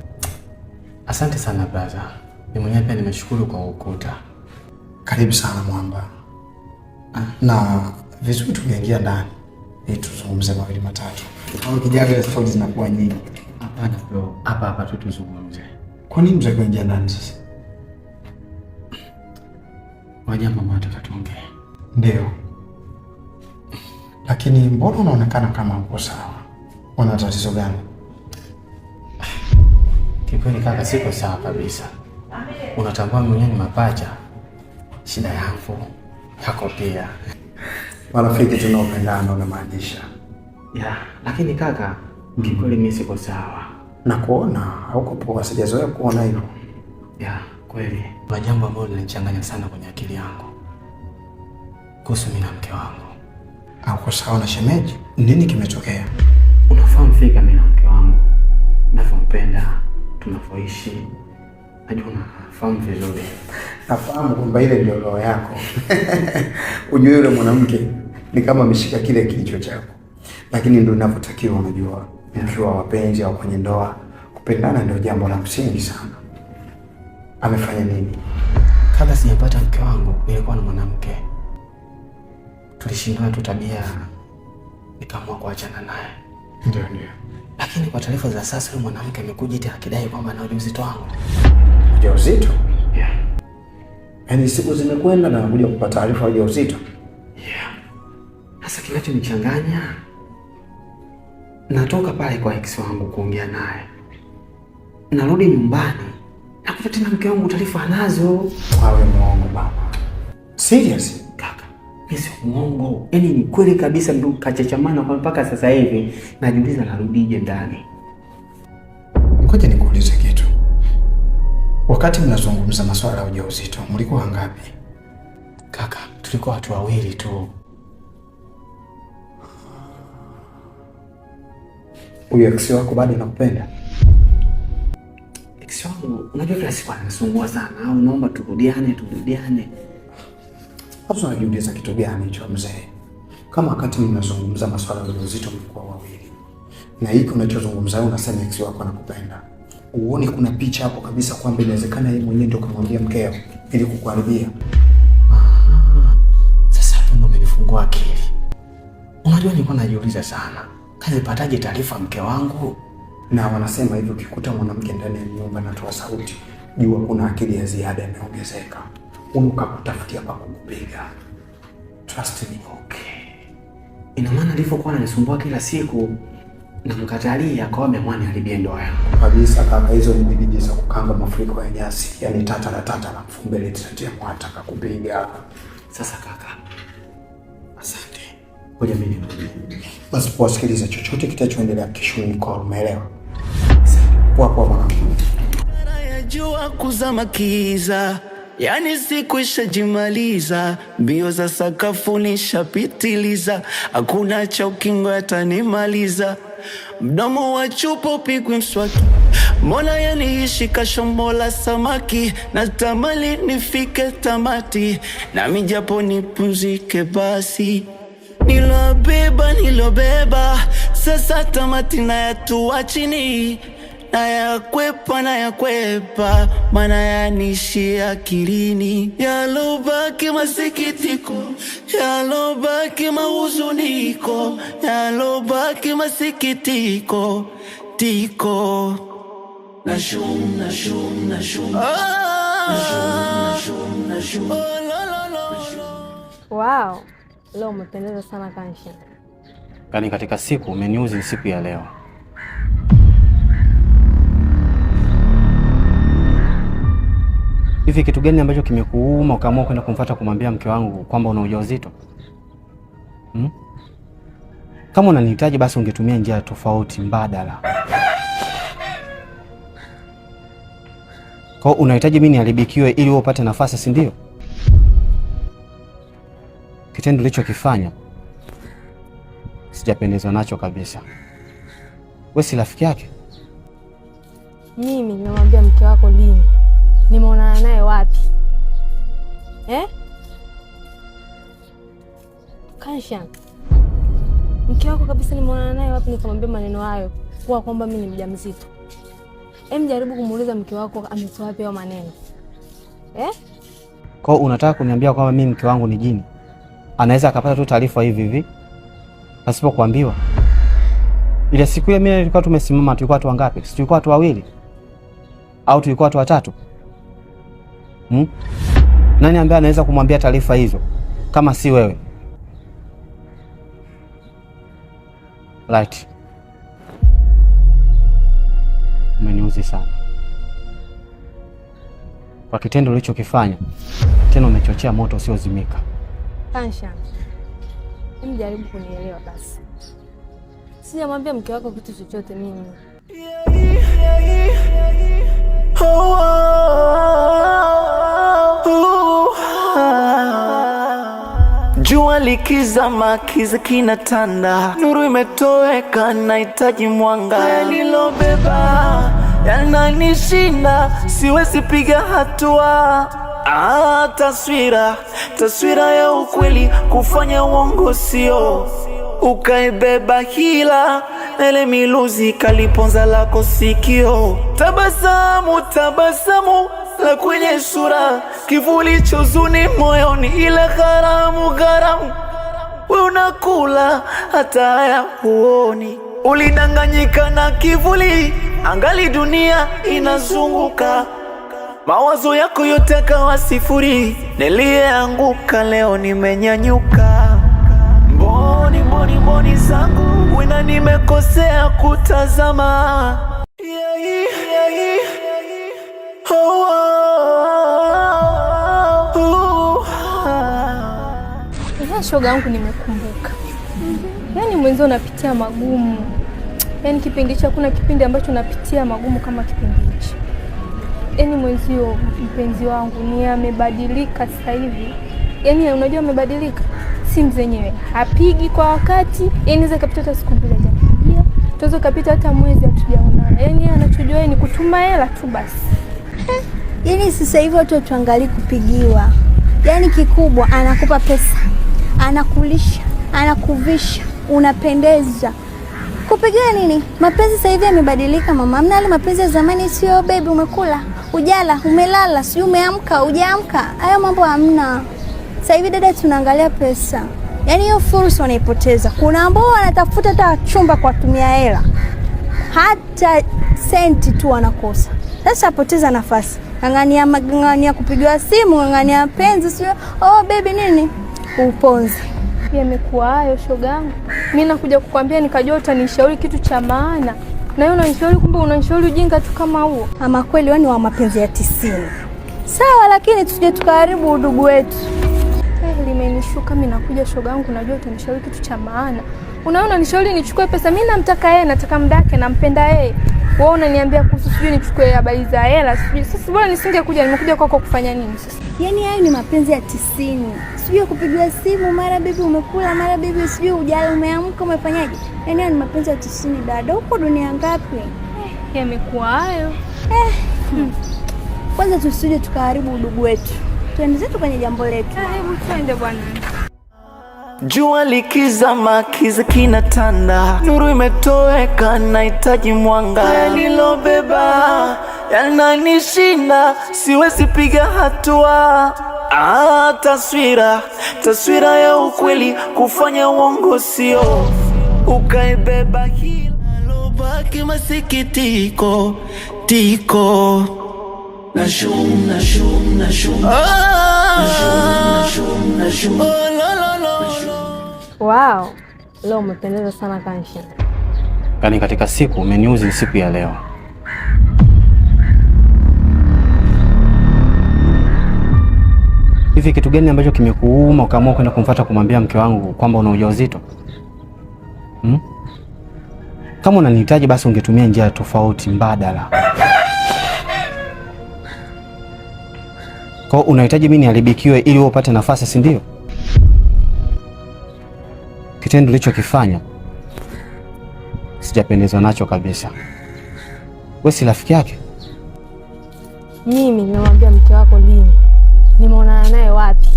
C: Asante sana brother. Mimi mwenyewe pia nimeshukuru kwa ukuta.
A: Karibu sana mwamba. Na vizuri tukiingia ndani ili tuzungumze mawili matatu. Au kijaga stories zinakuwa nyingi.
C: Hapana bro, hapa tu tuzungumze.
A: Kwa nini mzee kuingia ndani sasa?
C: Waje mama nataka tuongee.
A: Ndio. Lakini mbona unaonekana kama uko sawa? Una tatizo gani?
C: Kikweli kaka, siko sawa kabisa. Unatambua mwenyewe ni mapacha. Shida yangu yako pia.
A: Marafiki tunaopendana unamaanisha.
C: Lakini kaka, Kikweli mimi siko sawa.
A: Na kuona hauko poa, sijazoea kuona hivyo.
C: Ya, kweli. Kuna jambo ambalo linanichanganya sana kwenye akili yangu. Kuhusu mimi na mke wangu.
A: Hauko sawa na shemeji? Nini kimetokea?
C: Unafahamu fika mimi na mke wangu ninavyompenda, tunavyoishi. Najua unafahamu vizuri.
A: Nafahamu kwamba ile ndio roho yako. Ujue yule mwanamke ni kama ameshika kile kichwa chako. Lakini ndio ninavyotakiwa, unajua. Mkiwa wapenzi au kwenye ndoa, kupendana ndio jambo la msingi sana. Amefanya nini?
C: Kabla sijapata mke wangu, nilikuwa na mwanamke. Tulishindana tu tabia, nikaamua kuachana naye.
A: Ndio.
C: Lakini kwa taarifa za sasa, yule mwanamke amekuja eti akidai kwamba ana ujauzito wangu.
A: Ujauzito?
C: Yeah.
A: Yaani siku zimekwenda na anakuja kupata taarifa ya ujauzito?
C: Yeah. Sasa kinachonichanganya, natoka pale kwa ex wangu kuongea naye, narudi nyumbani nakuta tena mke wangu taarifa anazo.
A: Awe muongo baba. Serious?
C: Kaka, mimi si muongo. Yaani ni kweli kabisa, ndio kachachamana kwa mpaka sasa hivi najiuliza narudije ndani.
A: Ngoja nikuulize kitu. Wakati mnazungumza masuala ya ujauzito, mlikuwa ngapi?
C: Kaka, tulikuwa watu wawili tu.
A: Huyo ex wako bado anakupenda?
C: Ex wangu, unajua kila siku ananisumbua sana. Au naomba turudiane.
A: Hapo unajiuliza kitu gani hicho mzee? Kama wakati mnazungumza masuala ya ujauzito mlikuwa wawili. Na hiki unachozungumza unasema ex wako anakupenda. Uone kuna picha hapo kabisa kwamba inawezekana yeye mwenyewe ndio kamwambia mkeo ili kukuharibia.
C: Sasa hapo ndo umenifungua akili. Unajua nilikuwa najiuliza sana, kazipataje taarifa mke wangu?
A: Na wanasema hivyo, ukikuta mwanamke ndani ya nyumba anatoa sauti, jua kuna akili ya ziada imeongezeka. Unuka kutafutia pa kukupiga. Trust me.
C: Okay. Ina maana alivyokuwa ananisumbua kila siku na mkatalia kwa amemwani haribia ndoa yangu.
A: Kabisa kaka, hizo ni bidii za kukanga mafuriko ya nyasi. Yaani tata na mfumbele tutatia mwataka kupiga.
C: Sasa kaka, asante. Ngoja mimi nirudi.
A: Basi posikiliza chochote kitachoendelea kesho ni call, umeelewa? Poa mwanangu.
D: Jua kuzama kiza, yani siku ishajimaliza, mbio za sakafuni shapitiliza, hakuna cha ukingo yatanimaliza, mdomo wa chupa upigwe mswaki, mbona yaniishi kashombo la samaki, natamani nifike tamati, nami japo nipumzike basi. Nilobeba, sasa tamati na yatua chini, na yakwepa, mana yanishi akilini. Yalobaki masikitiko, yalobaki mahuzuniko, yalobaki masikitiko, tiko. Nashum.
K: Wow, leo umependeza sana Kansha.
C: Yaani katika siku umeniuzi siku ya leo. Hivi kitu gani ambacho kimekuuma ukaamua kwenda kumfuata kumwambia mke wangu kwamba una ujauzito? Kama unanihitaji basi ungetumia njia tofauti mbadala. Kwa unahitaji mimi niharibikiwe ili wewe upate nafasi, si ndio? Kitendo ulichokifanya sijapendezwa nacho kabisa. Wewe si rafiki yake?
K: Mimi nimemwambia mke wako lini? Nimeonana naye wapi? Kansha, mke wako kabisa nimeonana naye wapi nikamwambia maneno hayo kwa kwamba mimi ni mjamzito? Jaribu kumuuliza mke wako ametoa wapi hayo maneno.
C: Kwa unataka kuniambia kwamba mimi mke wangu ni jini? Anaweza akapata tu taarifa hivi pasipo kuambiwa? Ile siku ile mimi nilikuwa tumesimama, tulikuwa watu wangapi? Si tulikuwa watu wawili? Au tulikuwa watu watatu? Nani ambaye anaweza kumwambia taarifa hizo kama si wewe? Right. Umeniuzi sana kwa kitendo ulichokifanya, tena umechochea moto usiozimika.
K: Kansha, jaribu kunielewa basi. Sijamwambia mke wako kitu chochote mimi.
D: Jua likizama, kiza kinatanda, nuru imetoweka, nahitaji mwanga. Nilobeba yananishinda, siwezi piga hatua. Taswira ya ukweli, kufanya uongo sio. Ukaibeba hila, nele miluzi kaliponza lako sikio. Tabasamu la kwenye sura, kivuli chozuni moyoni, ila gharamu. We unakula hata haya huoni. Ulidanganyika na kivuli, angali dunia inazunguka. Mawazo yako yote kawa sifuri, niliyeanguka leo nimenyanyuka. Mboni zangu, wena nimekosea kutazama.
F: Shoga yangu nimekumbuka. Yaani mwenzio unapitia magumu. Yaani kipindi hicho hakuna kipindi ambacho napitia magumu kama kipindi hicho. Yaani mwenzio mpenzi wangu ni amebadilika sasa hivi. Yaani unajua amebadilika. Simu zenyewe hapigi kwa wakati. Yaani za kapita hata siku mbili hajapigia. Tuweza kapita hata mwezi hatujaonana. Yaani anachojua ni kutuma hela tu basi.
B: Yaani sasa hivi watu tuangalie kupigiwa. Yaani kikubwa anakupa pesa, anakulisha, anakuvisha, unapendeza. Kupigiwa nini? Mapenzi sasa hivi yamebadilika mama. Hamna ile mapenzi ya zamani, sio baby umekula, ujala, umelala, sio umeamka, hujaamka. Hayo mambo hamna. Sasa hivi dada tunaangalia pesa. Yaani hiyo fursa wanaipoteza. Kuna ambao wanatafuta hata chumba kwa kutumia hela. Hata senti tu wanakosa. Sasa apoteza nafasi. Ngangania kupigiwa simu, ngangania penzi, sio baby nini? Uponzi.
F: Yamekuwa hayo shogangu. Mimi nakuja kukwambia nikajua utanishauri kitu cha maana. Na wewe unanishauri kumbe unanishauri ujinga tu kama huo.
B: Ama kweli wewe ni wa mapenzi ya 90. Sawa, lakini tusije tukaharibu udugu wetu.
F: Limenishuka mimi nakuja shogangu, najua utanishauri kitu cha maana. Unaona nishauri nichukue pesa, mimi namtaka yeye, nataka mdake, nampenda yeye. Wewe unaniambia kuhusu sijui nichukue habari za hela, sijui. Sasa bora nisingekuja, nimekuja kwako kufanya nini sasa?
B: Yaani hayo ni mapenzi ya 90. Sijui kupigiwa simu, mara bibi umekula, mara bibi sijui ujala, umeamka, umefanyaje? Yaani hayo ni mapenzi ya 90 dada. Uko dunia ngapi?
F: Yamekuwa hayo.
B: Kwanza tusije tukaharibu udugu wetu. Twende zetu kwenye jambo letu.
F: Hebu twende bwana.
D: Jua likizama, kiza kinatanda, nuru imetoweka, nahitaji mwanga. Nilobeba yananishinda, siwezi piga hatua. Taswira ya ukweli, kufanya uongo sio. Ukaibeba hila, lobaki masikitiko tiko. Nashum
K: Wow, leo umependeza sana Kansha.
C: Yaani katika siku umeniuzi siku ya leo. Hivi kitu gani ambacho kimekuuma ukaamua kwenda kumfuata kumwambia mke wangu kwamba una ujauzito? Kama unanihitaji basi ungetumia njia tofauti mbadala. Kwa unahitaji mimi niharibikiwe ili wewe upate nafasi, si ndio? Kitendo ulichokifanya sijapendezwa nacho kabisa. Wewe si rafiki yake?
K: Mimi nimemwambia mke wako lini? Nimeonana naye wapi?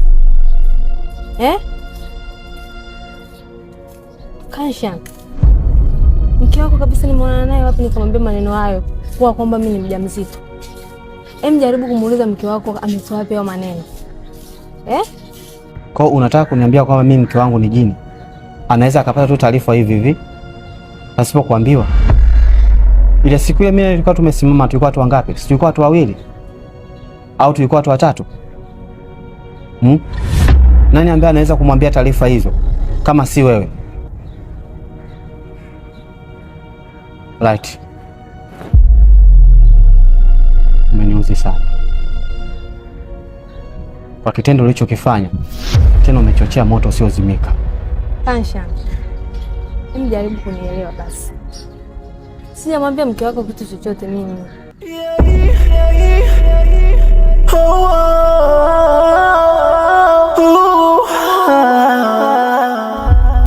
K: Kansha. Mke wako kabisa nimeonana naye wapi nikamwambia maneno hayo kwa kwamba mimi ni mjamzito? Jaribu kumuuliza mke wako ametoa wapi hayo maneno.
C: Kwa unataka kuniambia kwamba mimi mke wangu ni jini? Anaweza akapata tu taarifa hivi pasipo kuambiwa? Ile siku ile mimi nilikuwa tumesimama, tulikuwa watu wangapi? Tulikuwa watu wawili au tulikuwa watu watatu? Nani ambaye anaweza kumwambia taarifa hizo kama si wewe? Right. Umeniuzi sana kwa kitendo ulichokifanya. Tena umechochea moto usiozimika.
K: Kansha, Jaribu kunielewa basi. Sijamwambia mke wako kitu chochote mimi.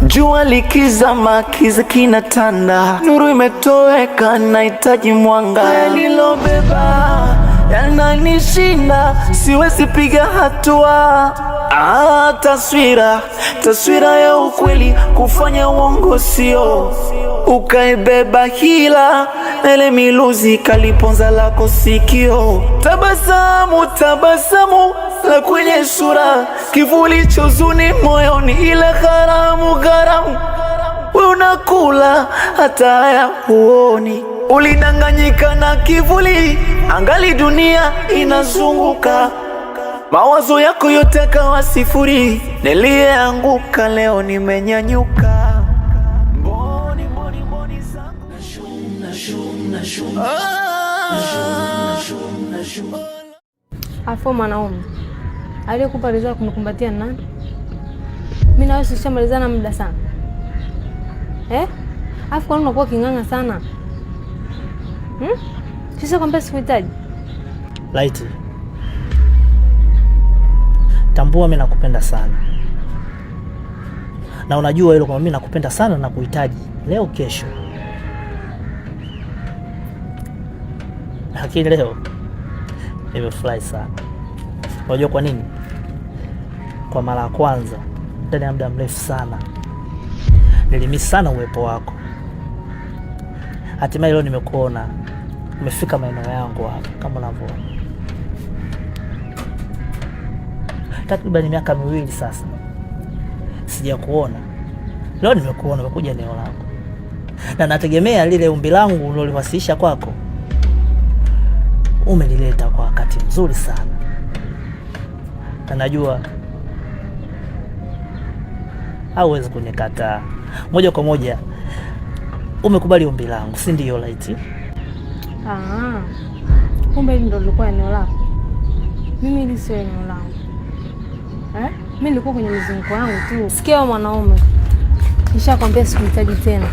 D: Jua likizama, kiza kinatanda, nuru imetoweka, nahitaji mwanga. Nilobeba yananishinda, siwezi piga hatua. Taswira ya ukweli, kufanya uongo sio. Ukaibeba hila, nele miluzi kaliponza lako sikio. Tabasamu la kwenye sura, kivuli cha huzuni moyoni, ile gharamu. We unakula hata haya huoni. Ulidanganyika na kivuli, angali dunia inazunguka. Mawazo yako yote kawa sifuri, niliyeanguka leo nimenyanyuka. Mboni zangu
K: Afo mwanaume aliyekupa riziki kunikumbatia nani? Mimi na wewe sishamalizana muda sana. Afu kwa nini unakuwa kinganga sana? Sisi kwamba sikuhitaji.
H: Light. Tambua mimi nakupenda sana. Na unajua hilo kwamba mimi nakupenda sana na kuhitaji leo kesho. Lakini leo nimefurahi sana. Unajua kwa nini? Kwa mara ya kwanza ndani ya muda mrefu sana nilimisi sana uwepo wako. Hatimaye leo nimekuona umefika maeneo yangu hapa kama unavyoona. Takriban miaka 2 sasa sijakuona. Leo nimekuona, umekuja eneo langu. Na nategemea lile ombi langu ulilowasilisha kwako umelileta kwa wakati mzuri sana. Na najua hauwezi kunikataa. Moja kwa moja umekubali ombi langu, si ndio Light?
K: Kumbe hili ndio lilikuwa eneo lako. Mimi hili sio eneo langu. Mimi nilikuwa kwenye mizunguko yangu tu. Sikia mwanaume, nishakwambia sikuhitaji tena.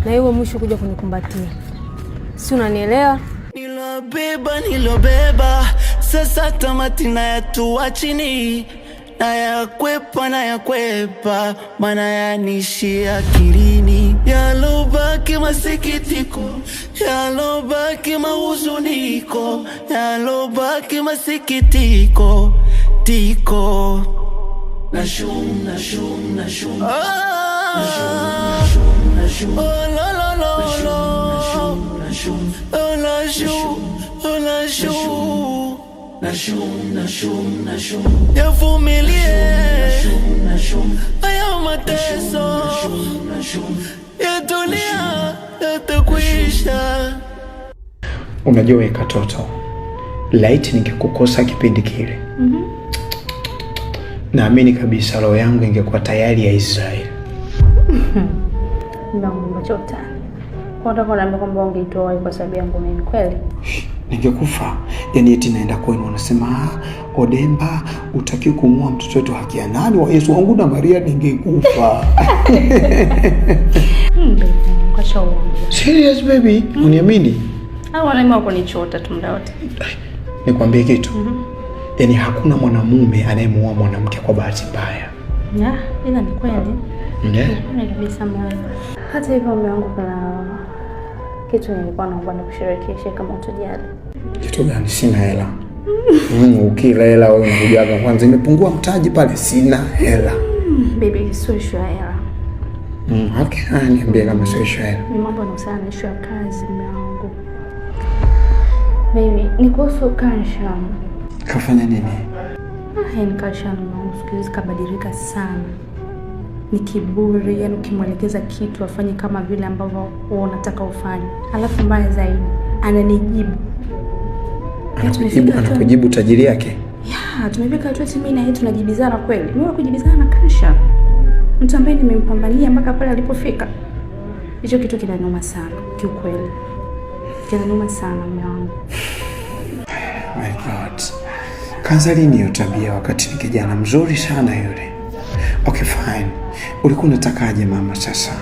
K: Na iwe mwisho kuja kunikumbatia. Si unanielewa?
D: Nilobeba sasa tamati na yatua chini. Na yakwepa mana yanishia akilini. Yalobaki masikitiko, yalobaki mahuzuniko, yalobaki masikitiko tiko. Nashum yavumilie haya mateso ya dunia yatakwisha.
A: Unajua weka toto Light, nikikukosa kipindi kile naamini kabisa roho yangu ingekuwa tayari ya Israeli.
I: Mungu chota. Kwa nini unaambia kwamba ungeitoa kwa sababu yangu mimi kweli?
A: Ningekufa. Yani eti naenda kwenu unasema Odemba utaki kumua mtoto wetu, haki ya nani? Wa Yesu wangu na Maria, ningekufa.
I: Kwa show.
A: Serious baby? Uniamini?
I: Au wanaima kunichota tu muda wote.
A: Nikwambie kitu. Yani hakuna mwanamume anayemuoa mwanamke kwa bahati mbaya.
I: Ila ni kweli.
A: Ni
I: kabisa mama. Hata hivyo mume wangu kuna kitu nilikuwa naomba nikushirikishe kama utojali.
A: Kitu gani? Sina hela. Ukila hela wewe unakujaga kwanza imepungua mtaji pale, sina hela.
I: Baby, sio issue ya hela.
A: Okay, niambie kama sio issue ya hela.
I: Ni mambo yanahusiana na issue ya kazi mume wangu. Baby, ni kuhusu Kansha.
A: Kafanya nini?
I: Ni Kansha mwangu kabadilika sana. Ni kiburi, yani ukimwelekeza kitu afanye kama vile ambavyo wewe unataka ufanye. Alafu mbaya zaidi, ananijibu.
A: Anakujibu tajiri yake?
I: Tumefika tu eti mimi na yeye tunajibizana kweli. Mimi kujibizana na Kansha. Mtu ambaye nimempambania mpaka pale alipofika. Hicho kitu kinaniuma sana, kiukweli. Kinaniuma sana mume wangu.
A: My God. Kaanza lini hiyo tabia wakati ni kijana mzuri sana yule? Okay fine. Ulikuwa unatakaje mama sasa?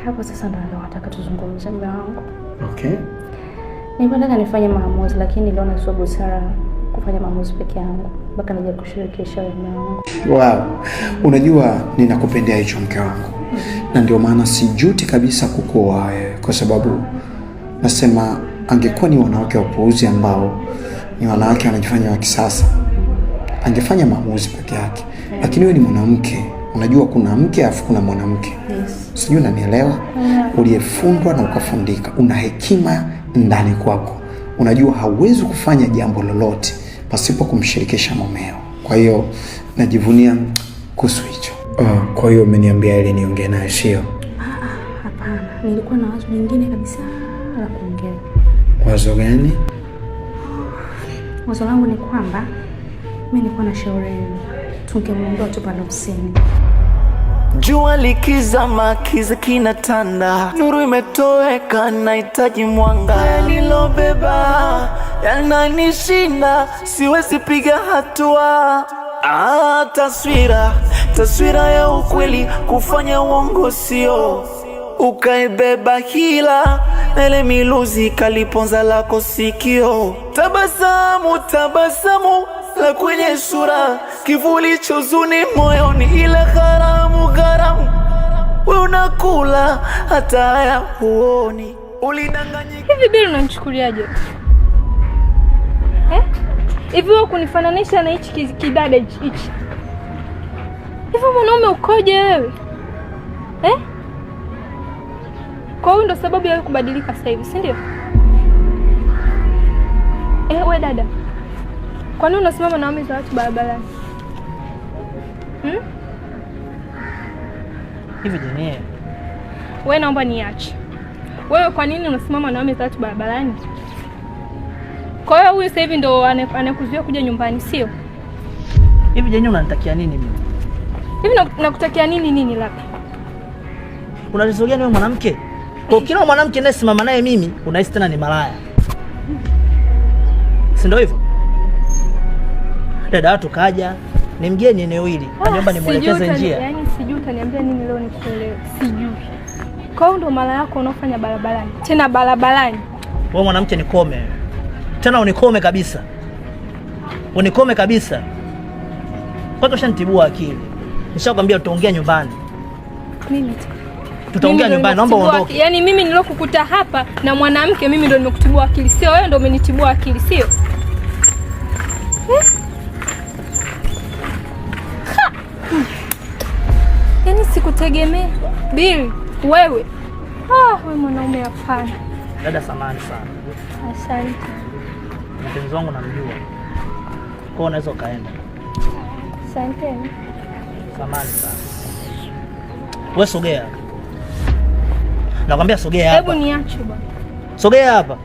E: hapo sasa ndo nataka tuzungumze mume wangu.
A: Okay.
E: Nilipotaka nifanye maamuzi lakini niliona sio busara kufanya maamuzi peke yangu. Mpaka nije kushirikisha mume wangu.
A: Wow. Unajua ninakupendea hicho mke wangu. Na ndio maana sijuti kabisa kukuoa wewe kwa sababu nasema angekuwa ni wanawake wapuuzi ambao ni wanawake wanajifanya wa kisasa, angefanya maamuzi peke yake. Lakini wewe ni mwanamke. Unajua kuna mke afu kuna mwanamke.
E: Yes.
A: Sijui unanielewa? Uliyefundwa na ukafundika. Una hekima ndani kwako. Unajua hauwezi kufanya jambo lolote pasipo kumshirikisha mumeo. Kwa hiyo najivunia kuhusu hicho. Kwa hiyo umeniambia ili niongee naye sio?
E: Hapana. Nilikuwa na wazo lingine kabisa la kuongea.
A: Wazo gani?
E: Wazo langu ni kwamba mimi nilikuwa na shauri tungemuondoa tu pale ofisini.
D: Jua likizama kiza kinatanda, nuru imetoweka nahitaji mwanga. Nilobeba yananishinda, siwezi piga hatua. Taswira ya ukweli kufanya uongo sio. Ukaibeba hila ele miluzi kaliponza lako sikio. Tabasamu la kwenye sura, kivuli chozuni moyoni, ile gharamu wewe unakula hata haya huoni. Ulidanganyika.
K: Hivi Bili unanichukuliaje? Hivi wewe kunifananisha na hichi kidada hichi? Hivi mwanaume ukoje wewe? Kwa hiyo ndo sababu ya kubadilika sasa hivi, si ndio? Wewe dada. Kwa nini unasimama na wame za watu barabarani?
H: Hivi Jenie,
K: wewe naomba niache. Wewe kwa nini unasimama na wame za watu barabarani? Kwa hiyo huyu sasa hivi ndo anakuzuia kuja nyumbani, sio?
H: Hivi Jenie unanitakia nini mimi?
K: Hivi nakutakia nini labda?
H: Unalizogea wewe mwanamke? Kwa kila mwanamke anayesimama naye mimi unahisi tena ni malaya. Si ndio hivyo? Dada watu kaja, ni mgeni eneo hili. Aniomba nimuelekeze njia.
K: Yaani sijui utaniambia nini leo nikuelewe. Sijui. Kwa hiyo ndo mara yako unaofanya barabarani. Tena barabarani.
H: Wewe mwanamke nikome. Tena unikome kabisa. Unikome kabisa. Kwanza ushanitibua akili. Nishakwambia tutaongea nyumbani.
K: Nini?
H: Tutaongea nyumbani, naomba uondoke.
K: Yaani mimi nilokukuta hapa na mwanamke mimi ndo nimekutibua akili. Sio wewe ndo umenitibua akili, sio? Yaani sikutegemea. Bili, wewe. Wewe mwanaume hapana.
H: Dada samahani sana.
K: Asante.
H: Mpenzi wangu namjua. Kwa hiyo unaweza kaenda.
K: Asante.
H: Samahani sana. Wewe sogea. Nakwambia sogea hapa.
K: Hebu niache bwana.
H: Sogea hapa.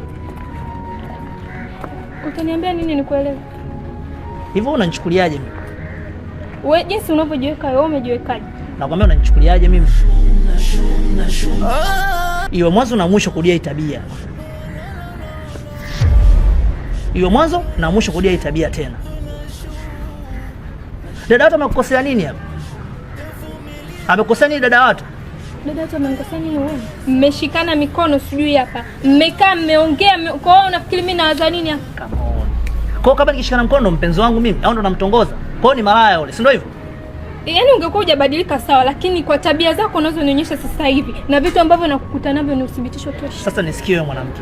K: Utaniambia nini nikuelewe?
H: Hivyo unanichukuliaje mimi?
K: Wewe jinsi unavyojiweka wewe umejiwekaje?
H: Nakwambia unanichukuliaje mimi? Iwe mwanzo na mwisho kudia hii tabia. Iwe mwanzo na mwisho kudia hii tabia tena. Dada watu amekukosea nini hapa? Amekukosea nini dada watu?
K: Dada watu amekukosea nini wewe? Mmeshikana mikono sijui hapa. Mmekaa mmeongea kwa hiyo unafikiri mimi nawaza nini hapa?
H: Come on. Kwa hiyo kama nikishikana mkono mpenzi wangu mimi au ndo namtongoza? Kwa hiyo ni malaya yule, si ndio hivyo?
K: Yaani ungekuwa hujabadilika sawa, lakini kwa tabia zako unazonionyesha sasa hivi na vitu ambavyo nakukuta navyo ni uthibitisho tosha.
H: Sasa nisikie wewe mwanamke.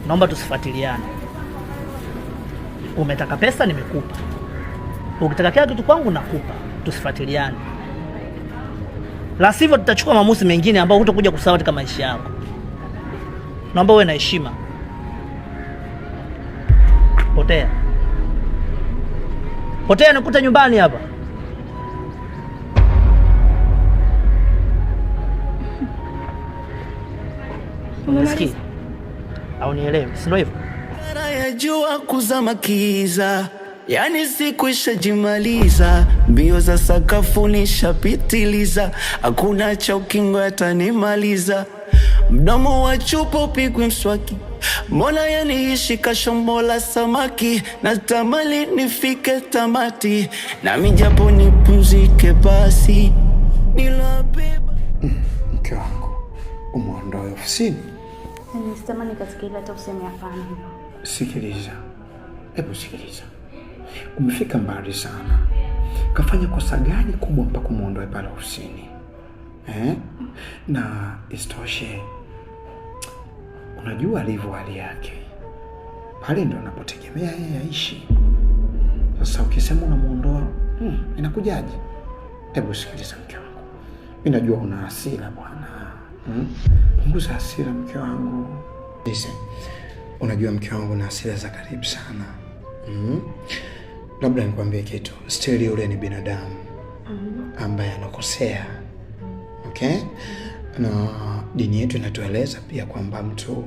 H: Naomba tusifuatiliane. Umetaka pesa nimekupa. Ukitaka kila kitu kwangu nakupa. Tusifuatiliane. La sivyo tutachukua maamuzi mengine ambayo hutakuja kusahau katika maisha yako. Naomba uwe na heshima. Potea. Potea nikuta nyumbani hapa. Umesikia? Au nielewe, si ndio hivyo?
D: Yajua kuzama kiza, yani siku ishajimaliza, mbio za sakafuni shapitiliza, hakuna cha ukingo yatanimaliza, mdomo wa chupa upigwi mswaki, mbona yaniishi kashombo la samaki, natamani nifike tamati, nami japo nipumzike basi, nilobeba.
A: Mke wangu, umeondoa ofisini?
I: Sitamani katika ile hata useme hapana.
A: Sikiliza. Hebu sikiliza. Umefika mbali sana. Kafanya kosa gani kubwa mpaka kumuondoe pale ofisini? Na istoshe, unajua alivyo hali yake. Pale ndio anapotegemea yeye aishi. Sasa ukisema unamuondoa, inakujaje? Hebu sikiliza mke wangu. Mimi najua una hasira bwana. Punguza hasira mke wangu. Listen. Unajua mke wangu na hasira za karibu sana. Labda nikwambie kitu. Still yule ni binadamu ambaye anakosea. Okay? Na dini yetu inatueleza pia kwamba mtu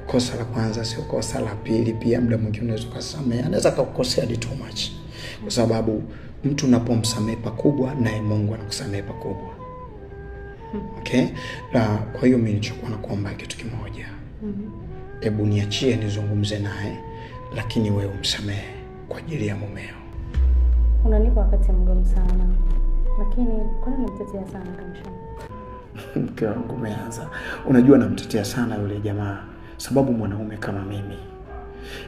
A: kosa la kwanza sio kosa la pili, pia muda mwingine unaweza kusamehe. Anaweza kukosea too much. Kwa sababu mtu unapomsamehe pakubwa naye Mungu anakusamehe pakubwa. Okay? Na kwa hiyo mimi nilichokuwa nakuomba kitu kimoja. Hebu niachie nizungumze naye, lakini wewe umsamehe kwa ajili ya mumeo.
I: Unanipa wakati mgumu sana. Lakini kwa nini unamtetea sana Kamsha?
A: Mke wangu umeanza. Unajua namtetea sana yule jamaa sababu mwanaume kama mimi.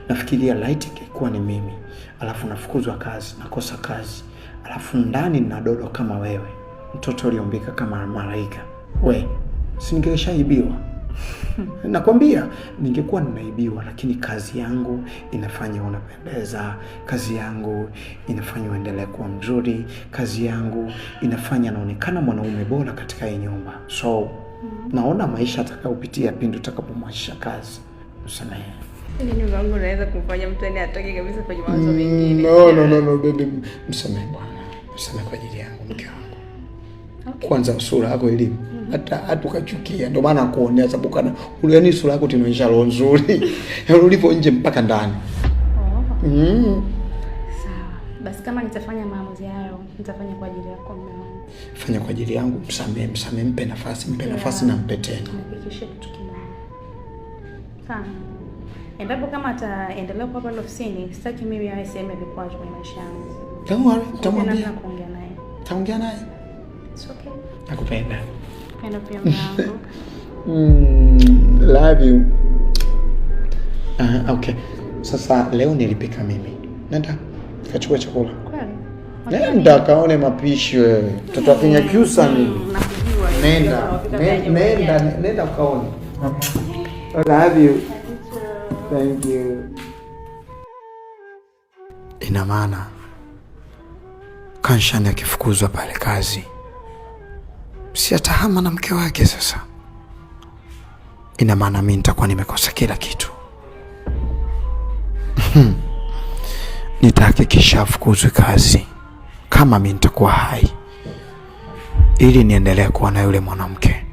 A: Nafikiria light ingekuwa ni mimi, alafu nafukuzwa kazi, nakosa kazi, alafu ndani nina dodo kama wewe, mtoto uliombika kama malaika. Singeshaibiwa. Nakwambia ningekuwa ninaibiwa, lakini kazi yangu inafanya unapendeza, kazi yangu inafanya uendelee kuwa mzuri, kazi yangu inafanya naonekana mwanaume bora katika hii nyumba. So naona maisha atakayopitia pindi utakapomwachisha kazi. Usamehe.
K: Nini wangu naweza kumfanya mtu atoke kabisa kwenye mawazo mengine?
A: No baby, msamehe bwana. Msamehe kwa ajili yangu mke wangu. Okay. Kwanza sura yako elimu. Hata ukachukia. Ndio maana kuonea sababu kana ule sura yako tunaonyesha roho nzuri. Ulipo nje mpaka ndani.
I: Sawa. Basi kama nitafanya maamuzi hayo, nitafanya kwa ajili yako mume wangu.
A: Fanya kwa ajili yangu, msamehe, mpe nafasi na mpe tena.
I: Nihakikishe kitu kimoja. Sawa. Endapo kama ataendelea kuwa pale ofisini, sitaki mimi awe sehemu ya vikwazo kwenye maisha yangu.
A: Tamwambia. Taongea naye.
I: It's okay.
A: Nakupenda.
I: Penda pia mwanangu.
A: Love you. Okay. Sasa leo nilipika mimi. Nenda kachukua chakula.
I: Kweli?
A: Nenda kaone mapishi wewe. Mtoto afinya kiusa ni. Nenda kaone. I love you. Thank you. Ina maana Kanshani akifukuzwa pale kazi, si atahama na mke wake sasa. Ina maana mimi nitakuwa nimekosa kila kitu. Nitahakikisha afukuzwe kazi kama mimi nitakuwa hai, ili niendelee kuwa na yule mwanamke.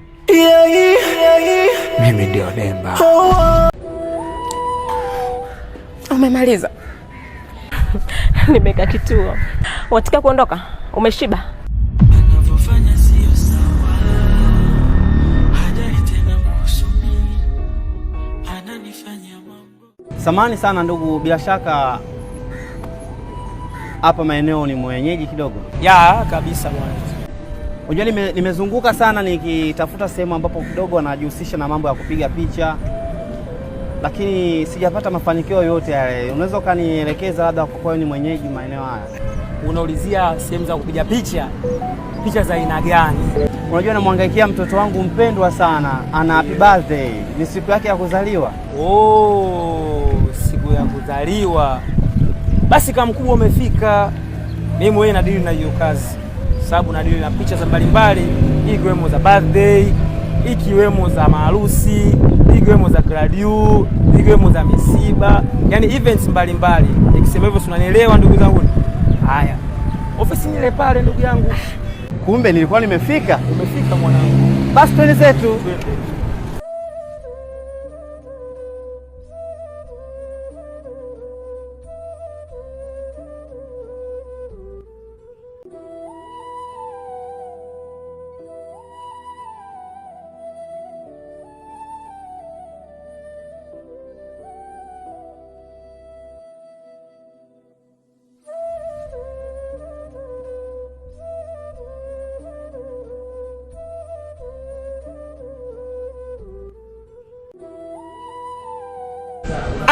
A: Mimi ndio Demba.
K: Umemaliza? Nimeka kituo. Unataka kuondoka? Umeshiba?
D: Anavyofanya sio sawa. Hajai tena kusumi. Ananifanya mambo.
C: Samahani sana ndugu, bila shaka hapa maeneo ni mwenyeji kidogo?
L: Ya, kabisa bwana.
C: Unajua nimezunguka sana nikitafuta sehemu ambapo kidogo anajihusisha na mambo ya kupiga picha, lakini sijapata mafanikio yoyote yale. Unaweza ukanielekeza labda kwa ni mwenyeji maeneo haya?
L: Unaulizia sehemu za kupiga picha? Picha za aina gani?
C: Unajua namhangaikia mtoto wangu mpendwa sana, ana happy birthday, ni siku yake ya kuzaliwa.
L: Siku ya kuzaliwa. Basi kama mkubwa umefika, mimi mwenyewe nadili na hiyo kazi. Sababu nadili na picha za mbalimbali, ikiwemo za birthday, ikiwemo za maharusi, ikiwemo za graduation, ikiwemo za misiba, yani events mbalimbali. Nikisema hivyo unanielewa ndugu zangu? Haya. Ofisi ile pale ndugu yangu.
C: Kumbe nilikuwa nimefika.
L: Umefika mwanangu.
C: Basi twende zetu.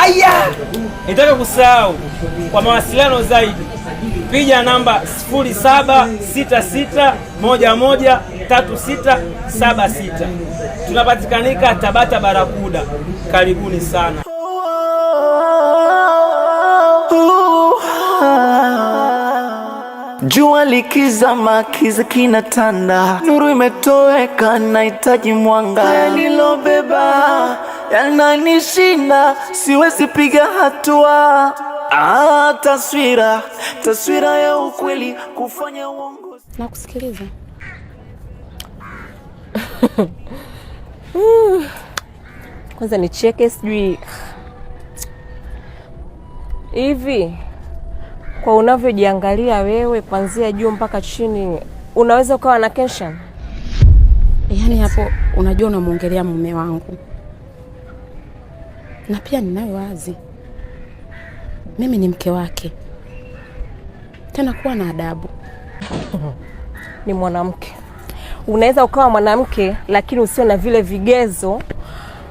L: Aya! Nitaka kusahau kwa mawasiliano zaidi piga namba 0766113676. Tunapatikanika Tabata Barakuda. Karibuni sana.
D: Jua likizama kiza kinatanda, nuru imetoweka, nahitaji mwanga. Nilobeba yananishinda, siwezi piga hatua. Taswira ya ukweli kufanya uongo.
K: Nakusikiliza. Kwanza nicheke, sijui hivi kwa unavyojiangalia wewe kuanzia juu mpaka chini, unaweza ukawa na tension?
I: Yaani hapo unajua unamwongelea mume wangu. Na pia ninayo wazi. Mimi ni mke wake. Tena kuwa na adabu.
K: Ni mwanamke. Unaweza ukawa mwanamke lakini usio na vile vigezo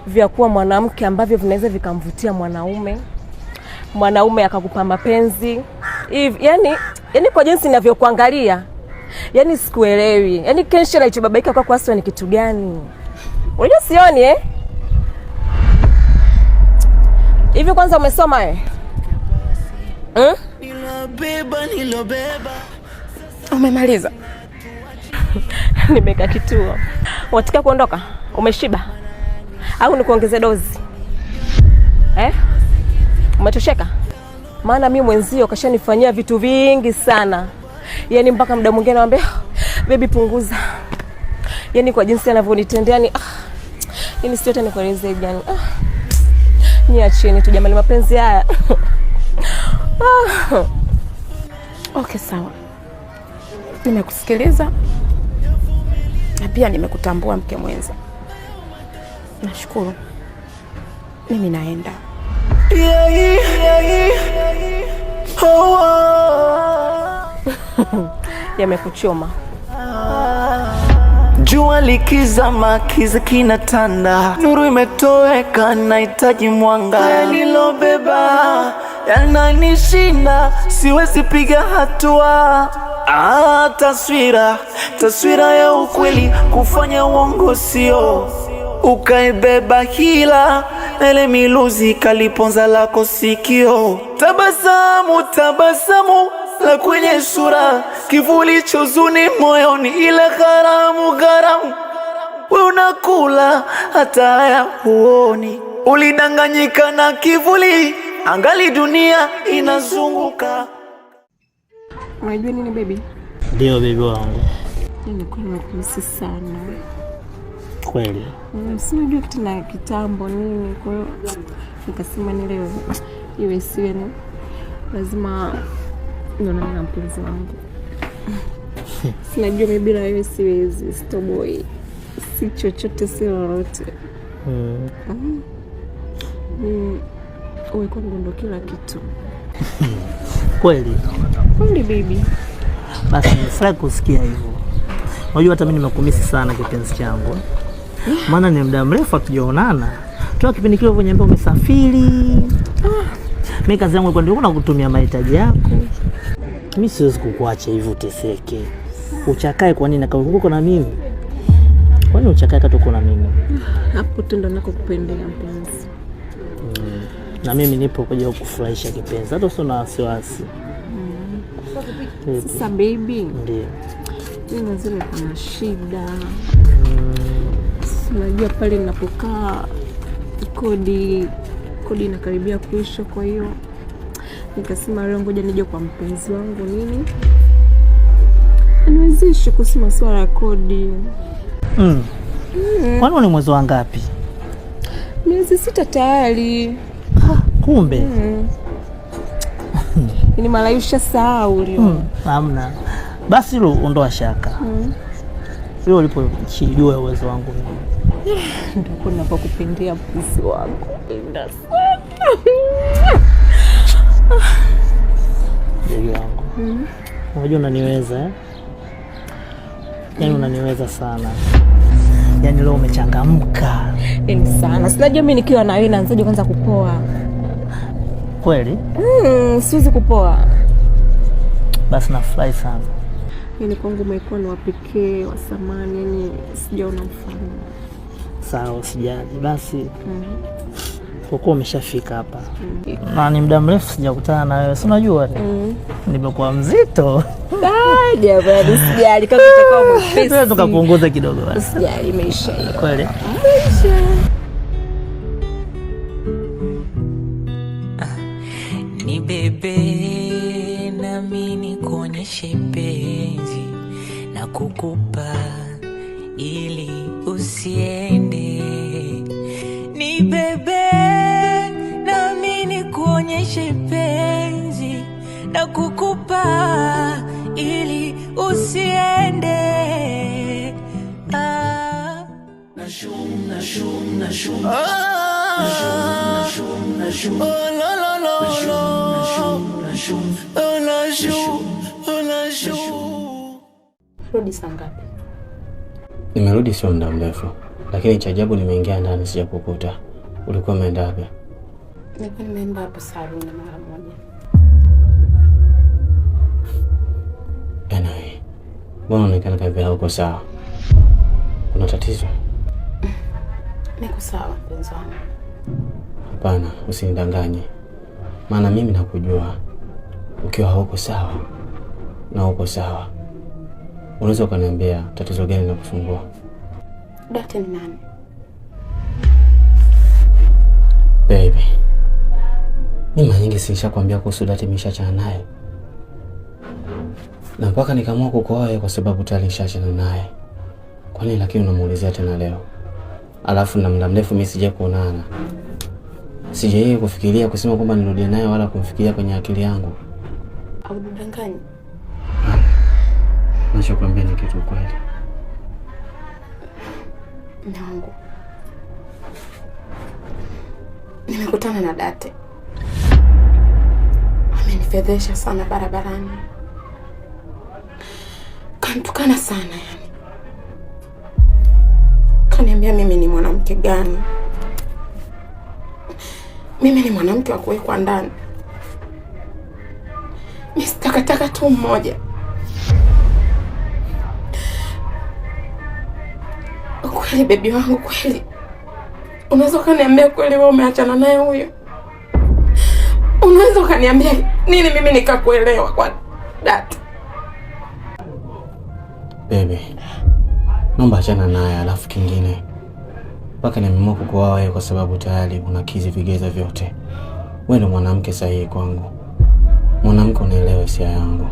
K: vya kuwa mwanamke ambavyo vinaweza vikamvutia mwanaume akakupa mapenzi. Yaani kwa jinsi ninavyokuangalia, yaani sikuelewi. Yaani Kensha anachobabaika kwa kwaswa ni kitu gani? Unajua sioni hivi kwanza umesoma wewe?
D: Nilobeba.
K: Umemaliza? Nimeka kituo. Wataka kuondoka? Umeshiba? Au nikuongeze dozi? Umetosheka? Maana mimi mwenzio kashanifanyia vitu vingi sana. Yaani mpaka muda mwingine naambia, baby punguza. Yaani kwa jinsi anavyonitendea ni yaani sio tena nikueleze gani. Niacheni tu jamani mapenzi haya.
I: Okay, sawa. Nimekusikiliza. Na pia nimekutambua mke mwenza. Nashukuru. Mimi naenda.
K: Yamekuchoma.
D: Jua likizama kiza kinatanda, nuru imetoweka, nahitaji mwanga. Nilobeba yananishinda, siwezi piga hatua. Taswira ya ukweli kufanya uongo sio. Ukaibeba hila ele miluzi kaliponza lako sikio. Tabasamu la kwenye sura, kivuli chozuni moyoni, ile gharamu. We unakula hata haya huoni, ulidanganyika na kivuli, angali dunia inazunguka.
K: Unajua nini baby?
H: Ndio baby wangu.
K: Nilikuwa nimekumisi sana.
H: Kweli?
K: Sinajua kitu na kitambo nini, kwa hiyo nikasema ni leo iwe siwe ni lazima nionane na mpenzi wangu. Sinajua mimi bila wewe siwezi, sitoboi. Si chochote si lolote. Wewe kwangu ndo kila kitu.
H: Kweli?
K: Kweli baby.
H: Basi nifurahi kusikia hivyo. Unajua hata mimi nimekumisi sana kipenzi changu. Maana ni muda mrefu hatujaonana. Toa kipindi kile uliponiambia umesafiri. Mimi kazi yangu ilikuwa ndio kukutumia mahitaji yako. Mimi siwezi kukuacha hivyo uteseke. Uchakae kwa nini kama uko na mimi? Kwa nini uchakae kama uko na mimi?
K: Hapo tu ndo nakupendea mpenzi.
H: Na mimi nipo kwa ajili ya kukufurahisha kipenzi. Hata usio na wasiwasi.
K: Sasa baby.
H: Ndio.
K: Mimi nazile kuna shida. Unajua pale ninapokaa kodi inakaribia kuisha, kwa hiyo nikasema leo ngoja nije kwa mpenzi wangu nini aniwezeshe kusema swala ya kodi.
H: Kwani ni mwezi wa ngapi?
K: Miezi 6 tayari.
H: Kumbe.
K: Ni malayusha sahau leo.
H: Hamna. Basi hilo ondoa shaka. Leo ulipojua uwezo wangu mimi.
K: Ndio kuna pa kupendia mpenzi wangu. Ndio sana.
H: Ndio wangu. Unajua unaniweza Yaani unaniweza sana. Yaani leo umechangamka.
K: Yaani sana. Sinajua mimi nikiwa na wewe naanzaje kwanza kupoa.
H: Kweli?
K: Siwezi kupoa.
H: Basi nafurahi sana.
K: Yaani kwangu umekuwa ni wa pekee, wa samani, yani sijaona mfano.
H: Sawa, usijali. Basi kwa kuwa umeshafika hapa. Na ni muda mrefu sijakutana na wewe. Si unajua nimekuwa mzito.
K: Jamani, usijali kama utakuwa mwepesi.
H: Sasa tukapunguza kidogo basi.
K: Usijali, imeisha hiyo.
H: Kweli?
K: Imeisha.
D: Ni bebe nami nikuonyeshe penzi na kukupa ili usiende. Ni bebe nami nikuonyeshe penzi na kukupa ili usiende. Nashum, nashum, nashum. Nashum, nashum. Oh, la, la, la, nashum, nashum. Oh, nashum, oh, nashum.
E: Rudi saa ngapi?
C: Nimerudi sio muda mrefu, lakini cha ajabu nimeingia ndani sijakukuta. Ulikuwa umeenda wapi?
E: Nilikuwa nimeenda hapo saluni mara moja.
C: Anyway, mbona unaonekana kama hauko sawa? Kuna tatizo?
E: Niko sawa mpenzi wangu.
C: Hapana, usinidanganye. Maana mimi nakujua. Ukiwa hauko sawa na uko sawa, unaweza kuniambia tatizo gani linakusumbua?
E: Date ni nani?
C: Baby, mimi mara nyingi sinishakwambia kuhusu Date, nimeshachana naye. Na mpaka nikaamua kukuoa kwa sababu tayari nishachana naye. Kwa nini lakini unamuulizia tena leo? Alafu na muda mrefu mimi sije kuonana. Sije kufikiria kusema kwamba nirudie naye wala kumfikiria kwenye akili yangu.
E: Au danganya?
C: Nachokwambia ni kitu kweli.
E: Nangu. Nimekutana na Date. Amenifedhesha sana barabarani. Kantukana sana yani. Kaniambia mimi ni mwanamke gani? Mimi ni mwanamke wa kuwekwa ndani. Mimi takataka tu mmoja. Kweli baby wangu, kweli unaweza kaniambia kweli wewe umeachana naye huyo? Unaweza kaniambia nini mimi nikakuelewa kwa Date?
C: Baby, naomba achana naye. Alafu kingine, mpaka nimeamua kukuoa wewe kwa sababu tayari unakizi vigezo vyote. Wewe ndio mwanamke sahihi kwangu. Mwanamke unaelewa hisia yangu.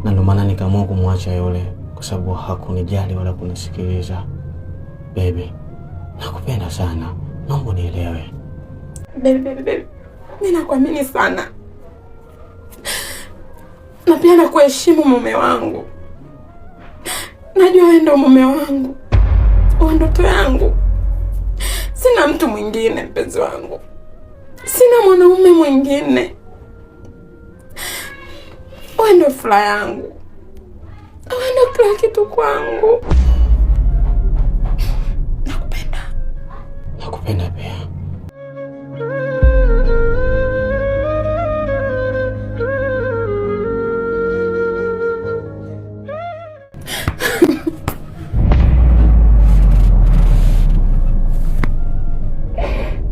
C: Na ndio maana nikaamua kumwacha yule kwa sababu hakunijali wala kunisikiliza. Baby, nakupenda sana. Naomba unielewe.
E: Baby. Mimi nakuamini sana. Na pia nakuheshimu mume wangu. Najua wewe ndio mume wangu. Wewe ndoto yangu. Sina mtu mwingine mpenzi wangu. Sina mwanaume mwingine. Wewe ndio furaha yangu. Wewe ndio kila kitu kwangu. Nakupenda.
C: Nakupenda pia.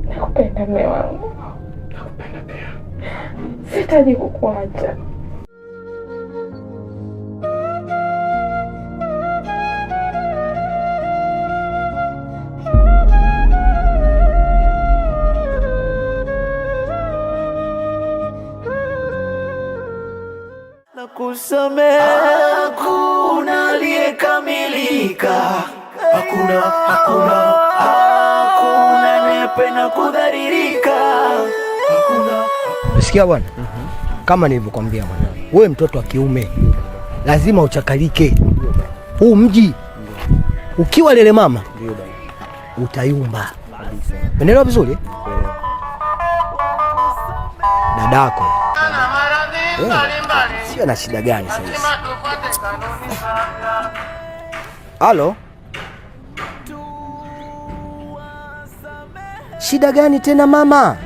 E: Nakupenda mume wangu.
C: Nakupenda pia.
E: Sitaji kukuacha.
D: Kusamehe hakuna aliyekamilika. Hakuna anayependa kudhalilika.
M: Usikia bwana? Kama nilivyokuambia bwana, wewe mtoto wa kiume lazima uchakalike. Huu mji ukiwa lele mama utayumba. Unaelewa vizuri? Dadako sio na shida gani sasa? Halo? Shida gani tena mama?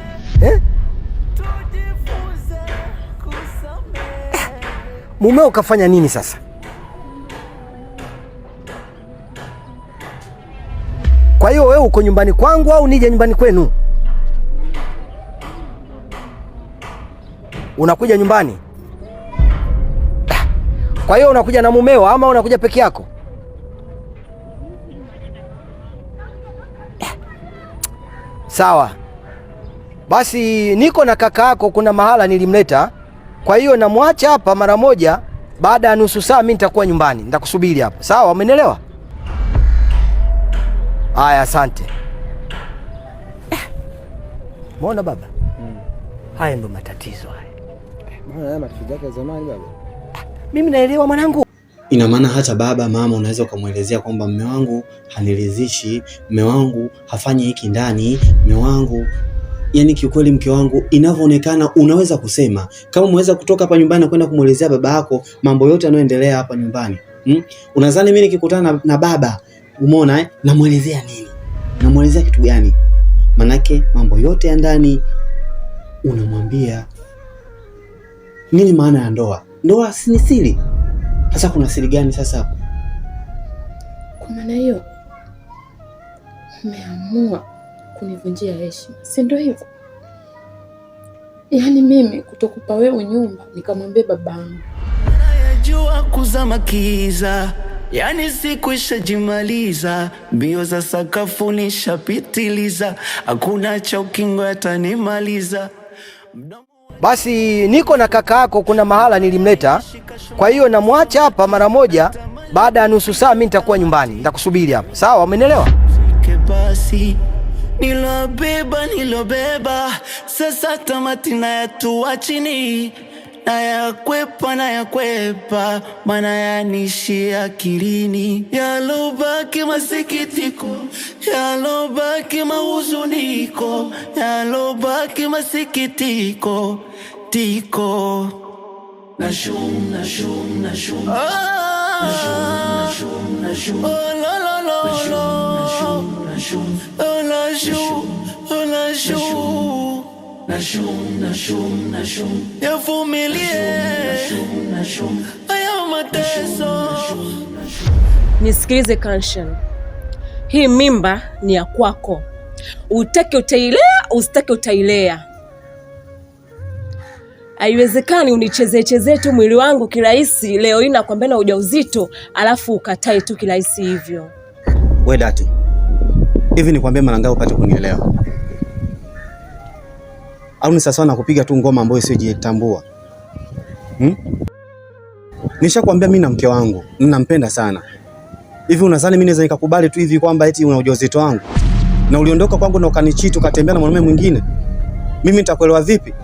M: mumeo kafanya nini sasa? Kwa hiyo wewe uko nyumbani kwangu au nije nyumbani kwenu? Unakuja nyumbani? Kwa hiyo unakuja na mumeo ama unakuja peke yako? Sawa. Basi niko na kaka yako, kuna mahala nilimleta. Kwa hiyo namwacha hapa mara moja, baada ya nusu saa mimi nitakuwa nyumbani. Nitakusubiri hapa. Sawa, umenielewa? Haya, asante. Mbona baba? Haya ndo matatizo haya.
C: Mbona matatizo yake zamani baba?
M: Mimi naelewa mwanangu.
C: Ina maana hata baba mama unaweza ukamwelezea kwamba mume wangu haniridhishi, mume wangu hafanyi hiki ndani, mume wangu yani kiukweli mke wangu inavyoonekana, unaweza kusema kama umeweza kutoka hapa nyumbani na kwenda kumwelezea baba yako mambo yote yanayoendelea hapa nyumbani. Unadhani mimi nikikutana na baba, umeona namwelezea nini? Namwelezea kitu gani? Manake mambo yote ya ndani unamwambia. Nini maana ya ndoa? Ndoa si siri. Sasa kuna siri gani sasa hapo?
E: Kwa maana hiyo umeamua kunivunjia heshima, si ndio hivyo? Yaani mimi kutokupa wewe nyumba nikamwambia babangu.
D: Najua kuzama kiza, yani siku ishajimaliza, mbio za sakafu nishapitiliza, hakuna cha ukingo yatanimaliza.
M: Basi niko na kaka yako, kuna mahala nilimleta. Kwa hiyo namwacha hapa mara moja, baada ya nusu saa mimi nitakuwa nyumbani. Nitakusubiri hapa. Sawa, umenielewa?
D: Basi nilobeba sasa tamati na yatua chini, na yakwepa maana yanishi akilini, yalobaki masikitiko, yalobaki mahuzuniko, yalobaki masikitiko tiko nashum yavumilie haya mateso.
N: Nisikilize Kanshan, hii mimba ni ya kwako. Utake utailea, usitake utailea. Haiwezekani unichezee tu mwili wangu kirahisi. Leo hii nakwambia na ujauzito alafu ukatae tu kirahisi hivyo.
C: Wewe dati, hivi nikwambie mara ngapi upate kunielewa? Au ni sasa na kupiga tu ngoma ambayo sijitambua? Nishakwambia mimi na mke wangu ninampenda sana. Hivi unadhani mimi naweza nikakubali tu hivi kwamba eti una ujauzito wangu na uliondoka kwangu na ukanichiti ukatembea na mwanamume mwingine? Mimi nitakuelewa vipi?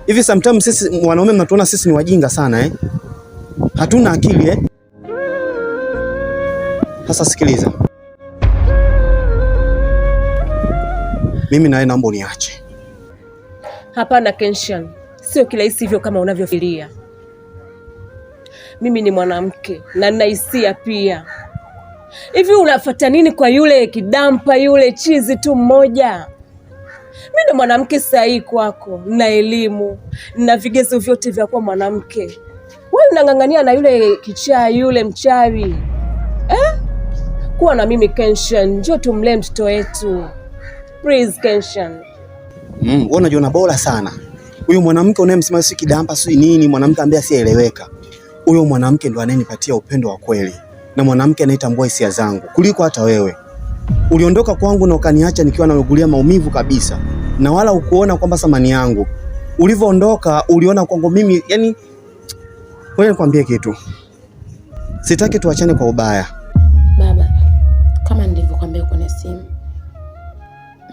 C: Hivi sometimes sisi wanaume mnatuona sisi ni wajinga sana hatuna akili Sasa sikiliza. Mimi naye naomba uniache.
N: Hapana Kenshan, sio kirahisi hivyo kama unavyofikiria. Mimi ni mwanamke na nina hisia pia. Hivi unafuata nini kwa yule kidampa, yule chizi tu mmoja? Mimi ni mwanamke sahihi kwako, nina elimu, nina vigezo vyote vya kuwa mwanamke. Wewe unang'ang'ania na yule kichaa, yule mchawi. Kuwa na mimi Kenshan, njoo tumlee mtoto wetu. Please Kenshan.
C: Wewe unajiona bora sana. Huyo mwanamke unayemsema si kidampa si nini, mwanamke ambaye asieleweka. Huyo mwanamke ndo anayenipatia upendo wa kweli. Na mwanamke anayetambua hisia zangu kuliko hata wewe. Uliondoka kwangu na ukaniacha nikiwa naugulia maumivu kabisa. Na wala ukuona kwamba thamani yangu. Ulivyoondoka uliona kwangu mimi, yani wewe nikwambie kitu. Sitaki tuachane kwa ubaya.
E: Baba, kama nilivyokuambia kwenye simu,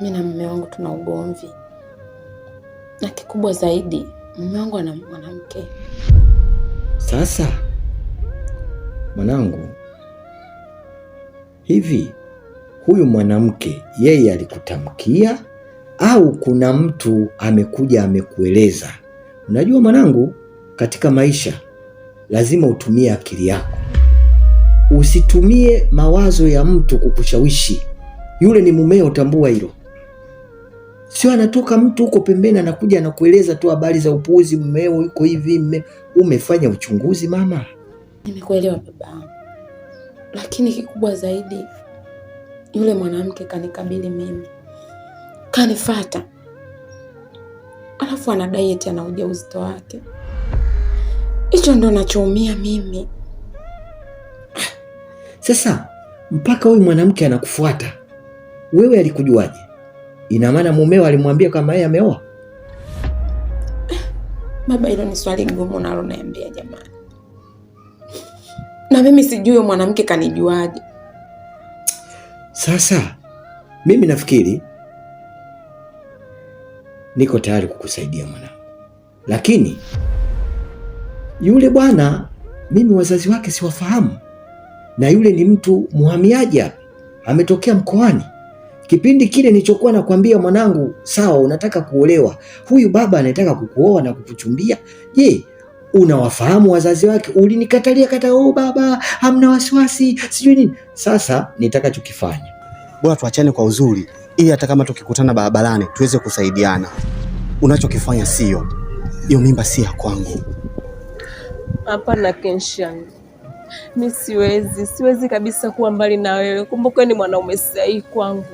E: mimi na mume wangu tuna ugomvi. Na kikubwa zaidi, mume wangu ana mwanamke.
O: Sasa mwanangu, hivi huyu mwanamke yeye alikutamkia au kuna mtu amekuja amekueleza? Unajua mwanangu, katika maisha lazima utumie akili yako. Usitumie mawazo ya mtu kukushawishi. Yule ni mumeo, tambua hilo. Sio anatoka mtu huko pembeni anakuja anakueleza tu habari za upuuzi, mmeo yuko hivi. Umefanya uchunguzi mama?
P: Nimekuelewa baba, lakini kikubwa zaidi yule mwanamke kanikabili mimi, kanifata, alafu anadai eti ana ujauzito wake. Hicho ndo nachoumia mimi.
O: Sasa mpaka huyu mwanamke anakufuata wewe, alikujuaje? Ina maana mumeo alimwambia kama yeye ameoa?
P: Baba, hilo ni swali gumu nalo niambia jamani. Na mimi sijui mwanamke kanijuaje.
O: Sasa mimi nafikiri niko tayari kukusaidia mwanangu, lakini yule bwana mimi wazazi wake siwafahamu, na yule ni mtu muhamiaji hapa, ametokea mkoani. Kipindi kile nilichokuwa nakwambia mwanangu, sawa unataka kuolewa, huyu baba anataka kukuoa na kukuchumbia. Je, unawafahamu wazazi wake? Ulinikatalia baba, hamna wasiwasi, sijui nini. Sasa nitakachokifanya,
C: bora tuachane kwa uzuri, ili hata kama tukikutana barabarani tuweze kusaidiana. Unachokifanya sio, hiyo mimba si ya kwangu.
N: Hapana Kenshan, mimi siwezi kabisa kuwa mbali na wewe. Kumbuka ni mwanaume sahihi kwangu.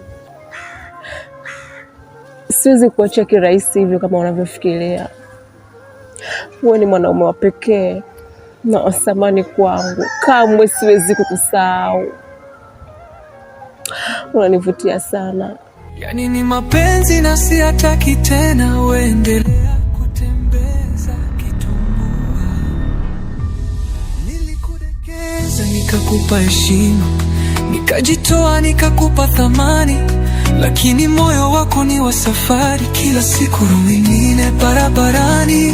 N: Siwezi kuacha kirahisi hivyo kama unavyofikiria. Wewe ni mwanaume wa pekee na wa thamani kwangu. Kamwe siwezi kukusahau. Unanivutia sana.
D: Yani ni mapenzi na siataki tena, uendelea kutembeza kitumbua. Nilikudekeza nikakupa heshima, nikajitoa nikakupa thamani, lakini moyo wako ni wa safari, kila siku nyingine barabarani.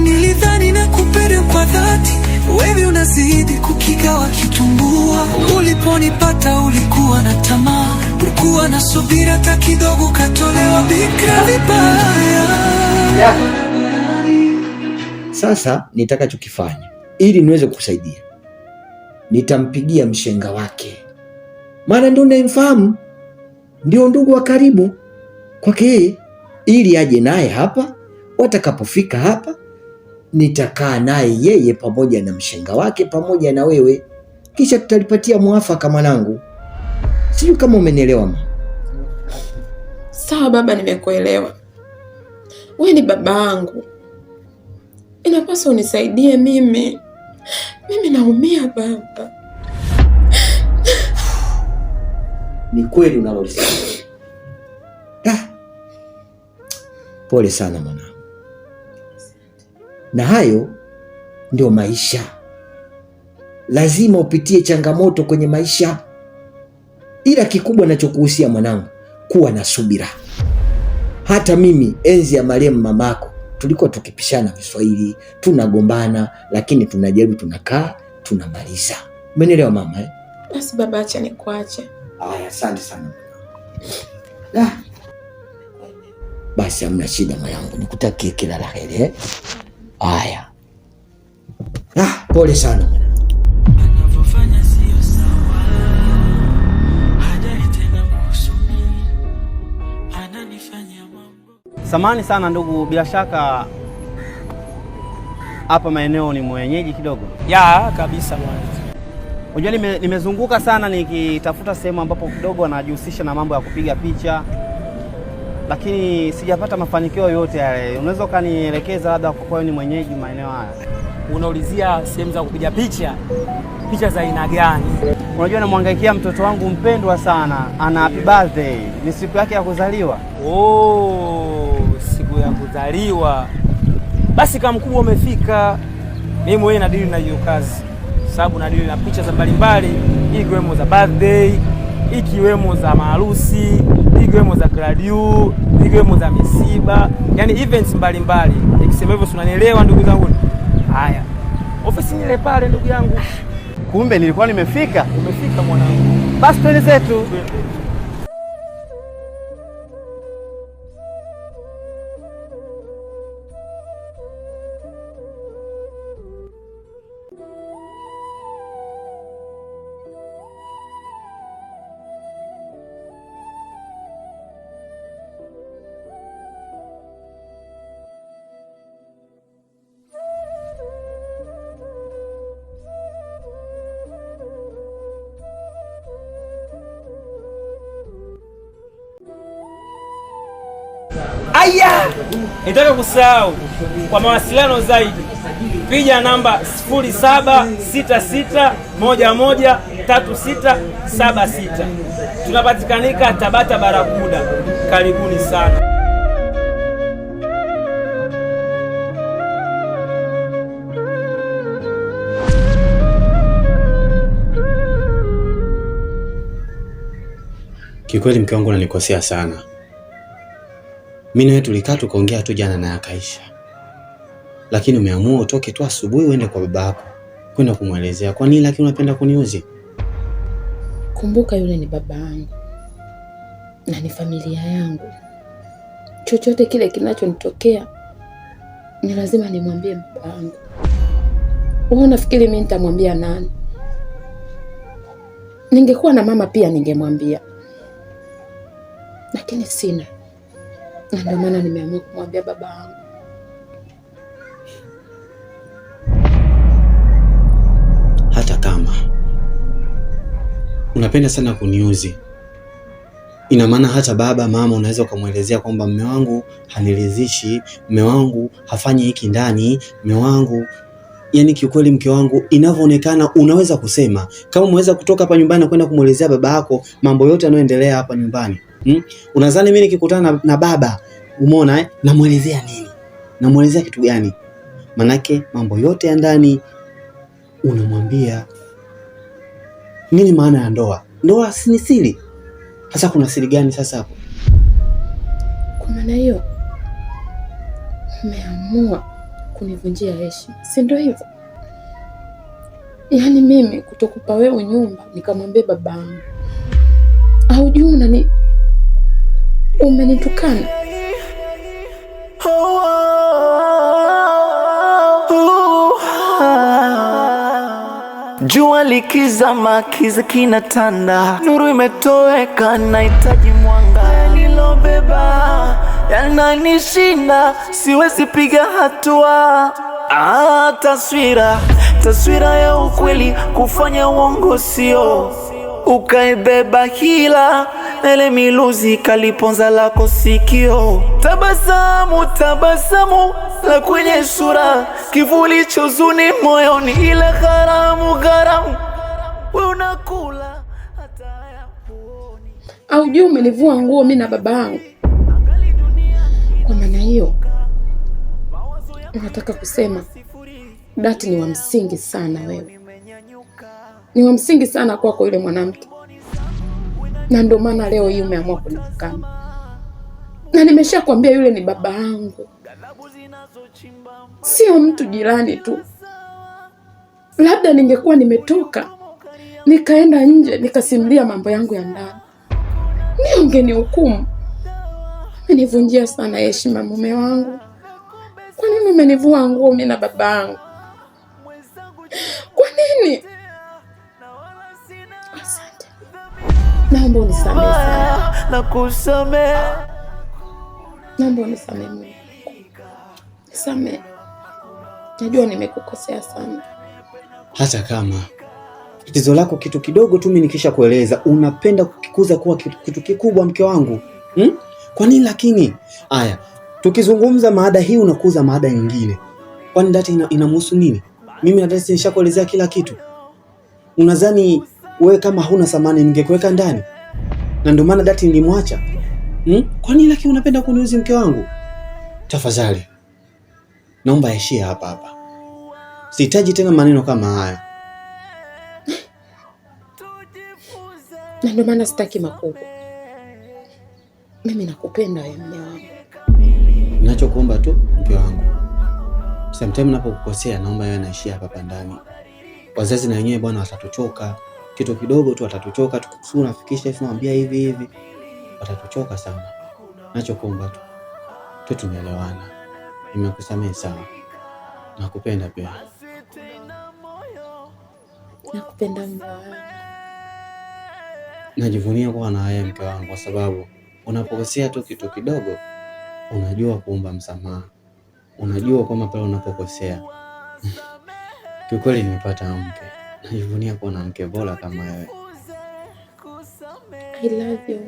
D: Nilidhani nakupenda kwa dhati, wewe unazidi kukigawa kitumbua. Uliponipata ulikuwa na tamaa, ulikuwa na subira, hata kidogo katolewa bika vibaya.
O: Sasa nitakachokifanya ili niweze kukusaidia, nitampigia mshenga wake, maana ndio ninayemfahamu, ndio ndugu wa karibu kwake yeye, ili aje naye hapa. Watakapofika hapa nitakaa naye yeye pamoja na mshenga wake pamoja na wewe, kisha tutalipatia mwafaka mwanangu. Sijui kama umenielewa mama.
P: Sawa baba, nimekuelewa. Wewe ni babangu, inapaswa unisaidie mimi naumia baba.
O: Ni kweli unalolisema. Pole sana mwanangu, na hayo ndio maisha. Lazima upitie changamoto kwenye maisha, ila kikubwa nachokuhusia mwanangu, kuwa na subira. Hata mimi enzi ya marehemu mamako tulikuwa tukipishana Kiswahili, tunagombana, lakini tunajaribu, tunakaa, tunamaliza. Umenielewa mama eh?
P: Basi baba, acha nikuache.
O: Haya, asante sana. Basi hamna shida mwanangu, nikutakie kila la heri eh? Haya. Pole sana mwanangu.
D: Anavyofanya sio sawa, hajali tena kuhusu mimi, ananifanyia mambo.
L: Samahani sana ndugu, bila shaka hapa maeneo ni mwenyeji kidogo? Ya kabisa bwana. Unajua nimezunguka sana nikitafuta sehemu ambapo kidogo anajihusisha na mambo ya kupiga picha, lakini sijapata mafanikio yote yale. Unaweza ukanielekeza labda kwa kweli ni mwenyeji maeneo haya?
Q: Unaulizia sehemu za kupiga picha? Picha za aina gani?
L: Unajua namhangaikia mtoto wangu mpendwa sana, ana happy birthday, ni siku yake ya kuzaliwa.
Q: Siku ya kuzaliwa. Basi kama mkubwa umefika, mimi mwenyewe nadili na hiyo kazi, sababu nadili na picha za mbalimbali, ikiwemo za birthday, ikiwemo za maharusi, ikiwemo za graduation, ikiwemo za misiba, yani events mbalimbali. Nikisema hivyo unanielewa ndugu zangu? Haya, ofisi ile pale ndugu yangu.
L: Kumbe nilikuwa nimefika.
Q: Umefika mwanangu.
L: Basi twende zetu.
Q: Aya! Nitaka kusahau kwa mawasiliano zaidi piga namba 0766113676. Tunapatikanika Tabata Barakuda. Karibuni sana.
C: Kikweli mke wangu unanikosea sana. Mimi na wewe tulikaa tukaongea tu jana na akaisha. Lakini umeamua utoke tu asubuhi uende kwa baba yako kwenda kumwelezea. Kwa nini lakini unapenda kuniuzi?
P: Kumbuka yule ni baba yangu na ni familia yangu. Chochote kile kinachonitokea ni lazima nimwambie baba yangu. Wewe unafikiri mimi nitamwambia nani? Ningekuwa na mama pia ningemwambia, lakini sina, na ndio maana nimeamua kumwambia baba yangu.
C: Hata kama unapenda sana kuniuzi, ina maana hata baba mama unaweza kumwelezea kwamba mume wangu haniridhishi, mume wangu hafanyi hiki ndani, mume wangu yani kiukweli mke wangu inavyoonekana unaweza kusema kama umeweza kutoka hapa nyumbani na kwenda kumwelezea baba yako mambo yote yanayoendelea hapa nyumbani. Unadhani mimi nikikutana na baba umeona namuelezea nini? Namuelezea kitu gani? Manake mambo yote ya ndani unamwambia. Nini maana ya ndoa? Ndoa si siri. Sasa kuna siri gani sasa hapo?
P: Kwa maana hiyo umeamua kunivunjia heshima, si ndio hivyo? Yaani mimi kutokupa wewe nyumba nikamwambia babangu. Au juu umenitukana.
D: Jua likizama kiza kinatanda, nuru imetoweka nahitaji mwanga. Nilobeba yananishinda, siwezi piga hatua. Taswira ya ukweli kufanya uongo sio. Ukaibeba hila ele miluzi kaliponza lako sikio. Tabasamu la kwenye sura, kivuli cha huzuni moyoni, ile gharamu wewe unakula hata ya kuoni.
P: Au juu umenivua nguo mimi na babangu. Kwa maana hiyo unataka kusema Dati ni wa msingi sana wewe. Ni wa msingi sana kwako yule mwanamke. Na ndio maana leo hii umeamua kunitukana. Na nimeshakwambia yule ni baba yangu. Sio mtu jirani tu. Labda ningekuwa nimetoka nikaenda nje nikasimulia mambo yangu ya ndani, ni ungenihukumu. Umenivunjia sana heshima mume wangu. Kwa nini umenivua nguo mimi na baba yangu? Kwa nini? Asante. Naomba unisamehe sana.
D: Nakusamehe.
P: Naomba unisamehe Mungu. Nisamehe. Najua nimekukosea sana.
C: Hata kama tatizo lako kitu kidogo tu mimi nikisha kueleza unapenda kukikuza kuwa kitu kikubwa mke wangu. Kwa nini lakini? Aya, tukizungumza maada hii unakuza maada nyingine. Kwani Dati inamhusu nini? Mimi na Dati nishakuelezea kila kitu. Unadhani wewe kama huna thamani ningekuweka ndani? Na ndio maana Dati nilimwacha. Kwa nini lakini unapenda kuniuzi mke wangu? Tafadhali naomba ishia hapa. Sihitaji tena maneno kama haya.
P: Na ndio maana sitaki makubwa. Mimi nakupenda wewe mume wangu.
C: Ninachokuomba tu mke wangu, sometimes ninapokukosea naomba wewe naishia hapa ndani. Wazazi na wenyewe bwana watatuchoka. Kitu kidogo tu watatuchoka, tunafikisha hivi naambia hivi. Watatuchoka sana. Ninachokuomba tu tumeelewana. Nimekusamehe sana. Nakupenda pia.
P: Nakupenda mume wangu.
C: Najivunia kuwa na wewe mke wangu kwa sababu unapokosea tu kitu kidogo unajua kuomba msamaha. Unajua kwamba pale unapokosea. Kiukweli nimepata mke. Najivunia kuwa na mke bora kama wewe.
P: I love you.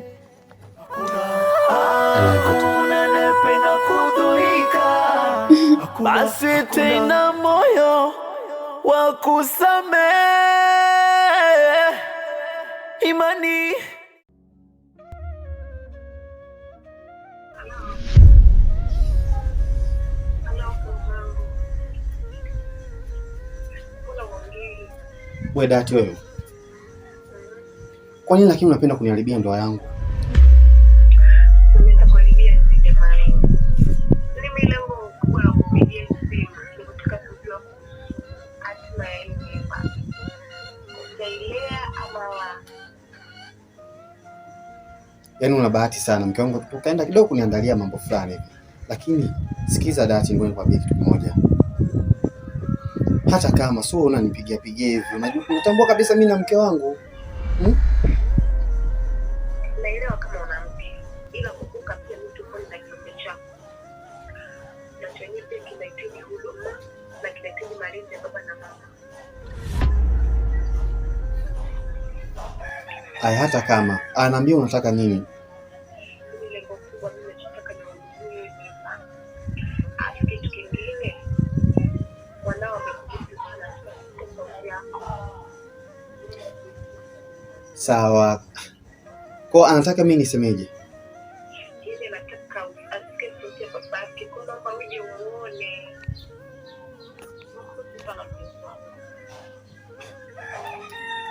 C: I love you too.
D: kupenda kudhurika, basi tena moyo wa kusamehe, imani.
C: Wewe Dati wewe. Kwa nini lakini unapenda kuniharibia ndoa yangu? Yaani una bahati sana mke wangu, tukaenda kidogo kuniandalia mambo fulani hivi. Lakini sikiza Dati, ngoja nikwambie kitu kimoja. Hata kama sio unanipigia hivi, unatambua kabisa mimi na mke wangu.
R: Naelewa kama una mke, ila kumbuka pia mtu pole na kiumbe chako. Na chenye pia kinahitaji huduma na kinahitaji malezi ya baba na mama.
C: Ai, hata kama anaambia unataka nini? Sawa. Kwa anataka mimi nisemeje?
R: Yeye anataka asikie sauti ya babake, kwamba uje uone.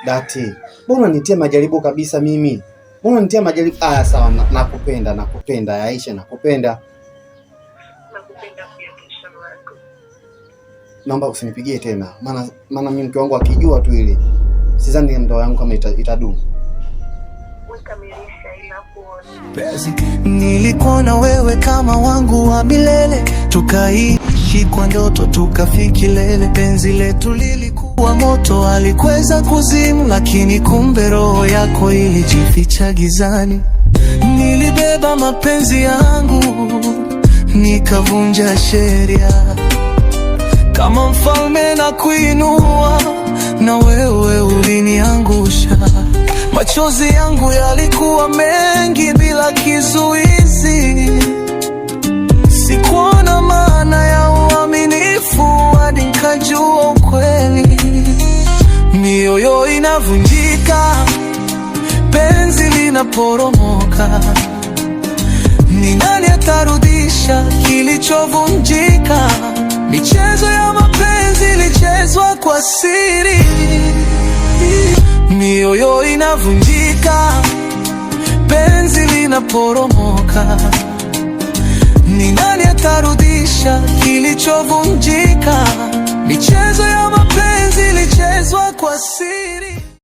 C: Dati, mbona unitia majaribu kabisa mimi? Mbona unitia majaribu? Sawa, nakupenda Aisha, nakupenda.
R: Nakupenda pia kesho wako.
C: Naomba usinipigie tena. Maana mimi mke wangu akijua tu ile. Sidhani ndoa yangu kama itadumu.
D: Nilikuwa na wewe kama wangu wa milele, tukaishi kwa ndoto tukafika kilele. Penzi letu lilikuwa moto, alikweza kuzimu, lakini kumbe roho yako ilijificha gizani. Nilibeba mapenzi yangu nikavunja sheria, kama mfalme na kuinua, na wewe uliniangusha. Machozi yangu yalikuwa mengi bila kizuizi, sikuona maana ya uaminifu hadi nikajua ukweli. Mioyo inavunjika, penzi linaporomoka, ni nani atarudisha kilichovunjika? Michezo ya mapenzi ilichezwa kwa siri, mioyo inavunjika, penzi linaporomoka, ni nani atarudisha kilichovunjika? Michezo ya mapenzi ilichezwa kwa siri.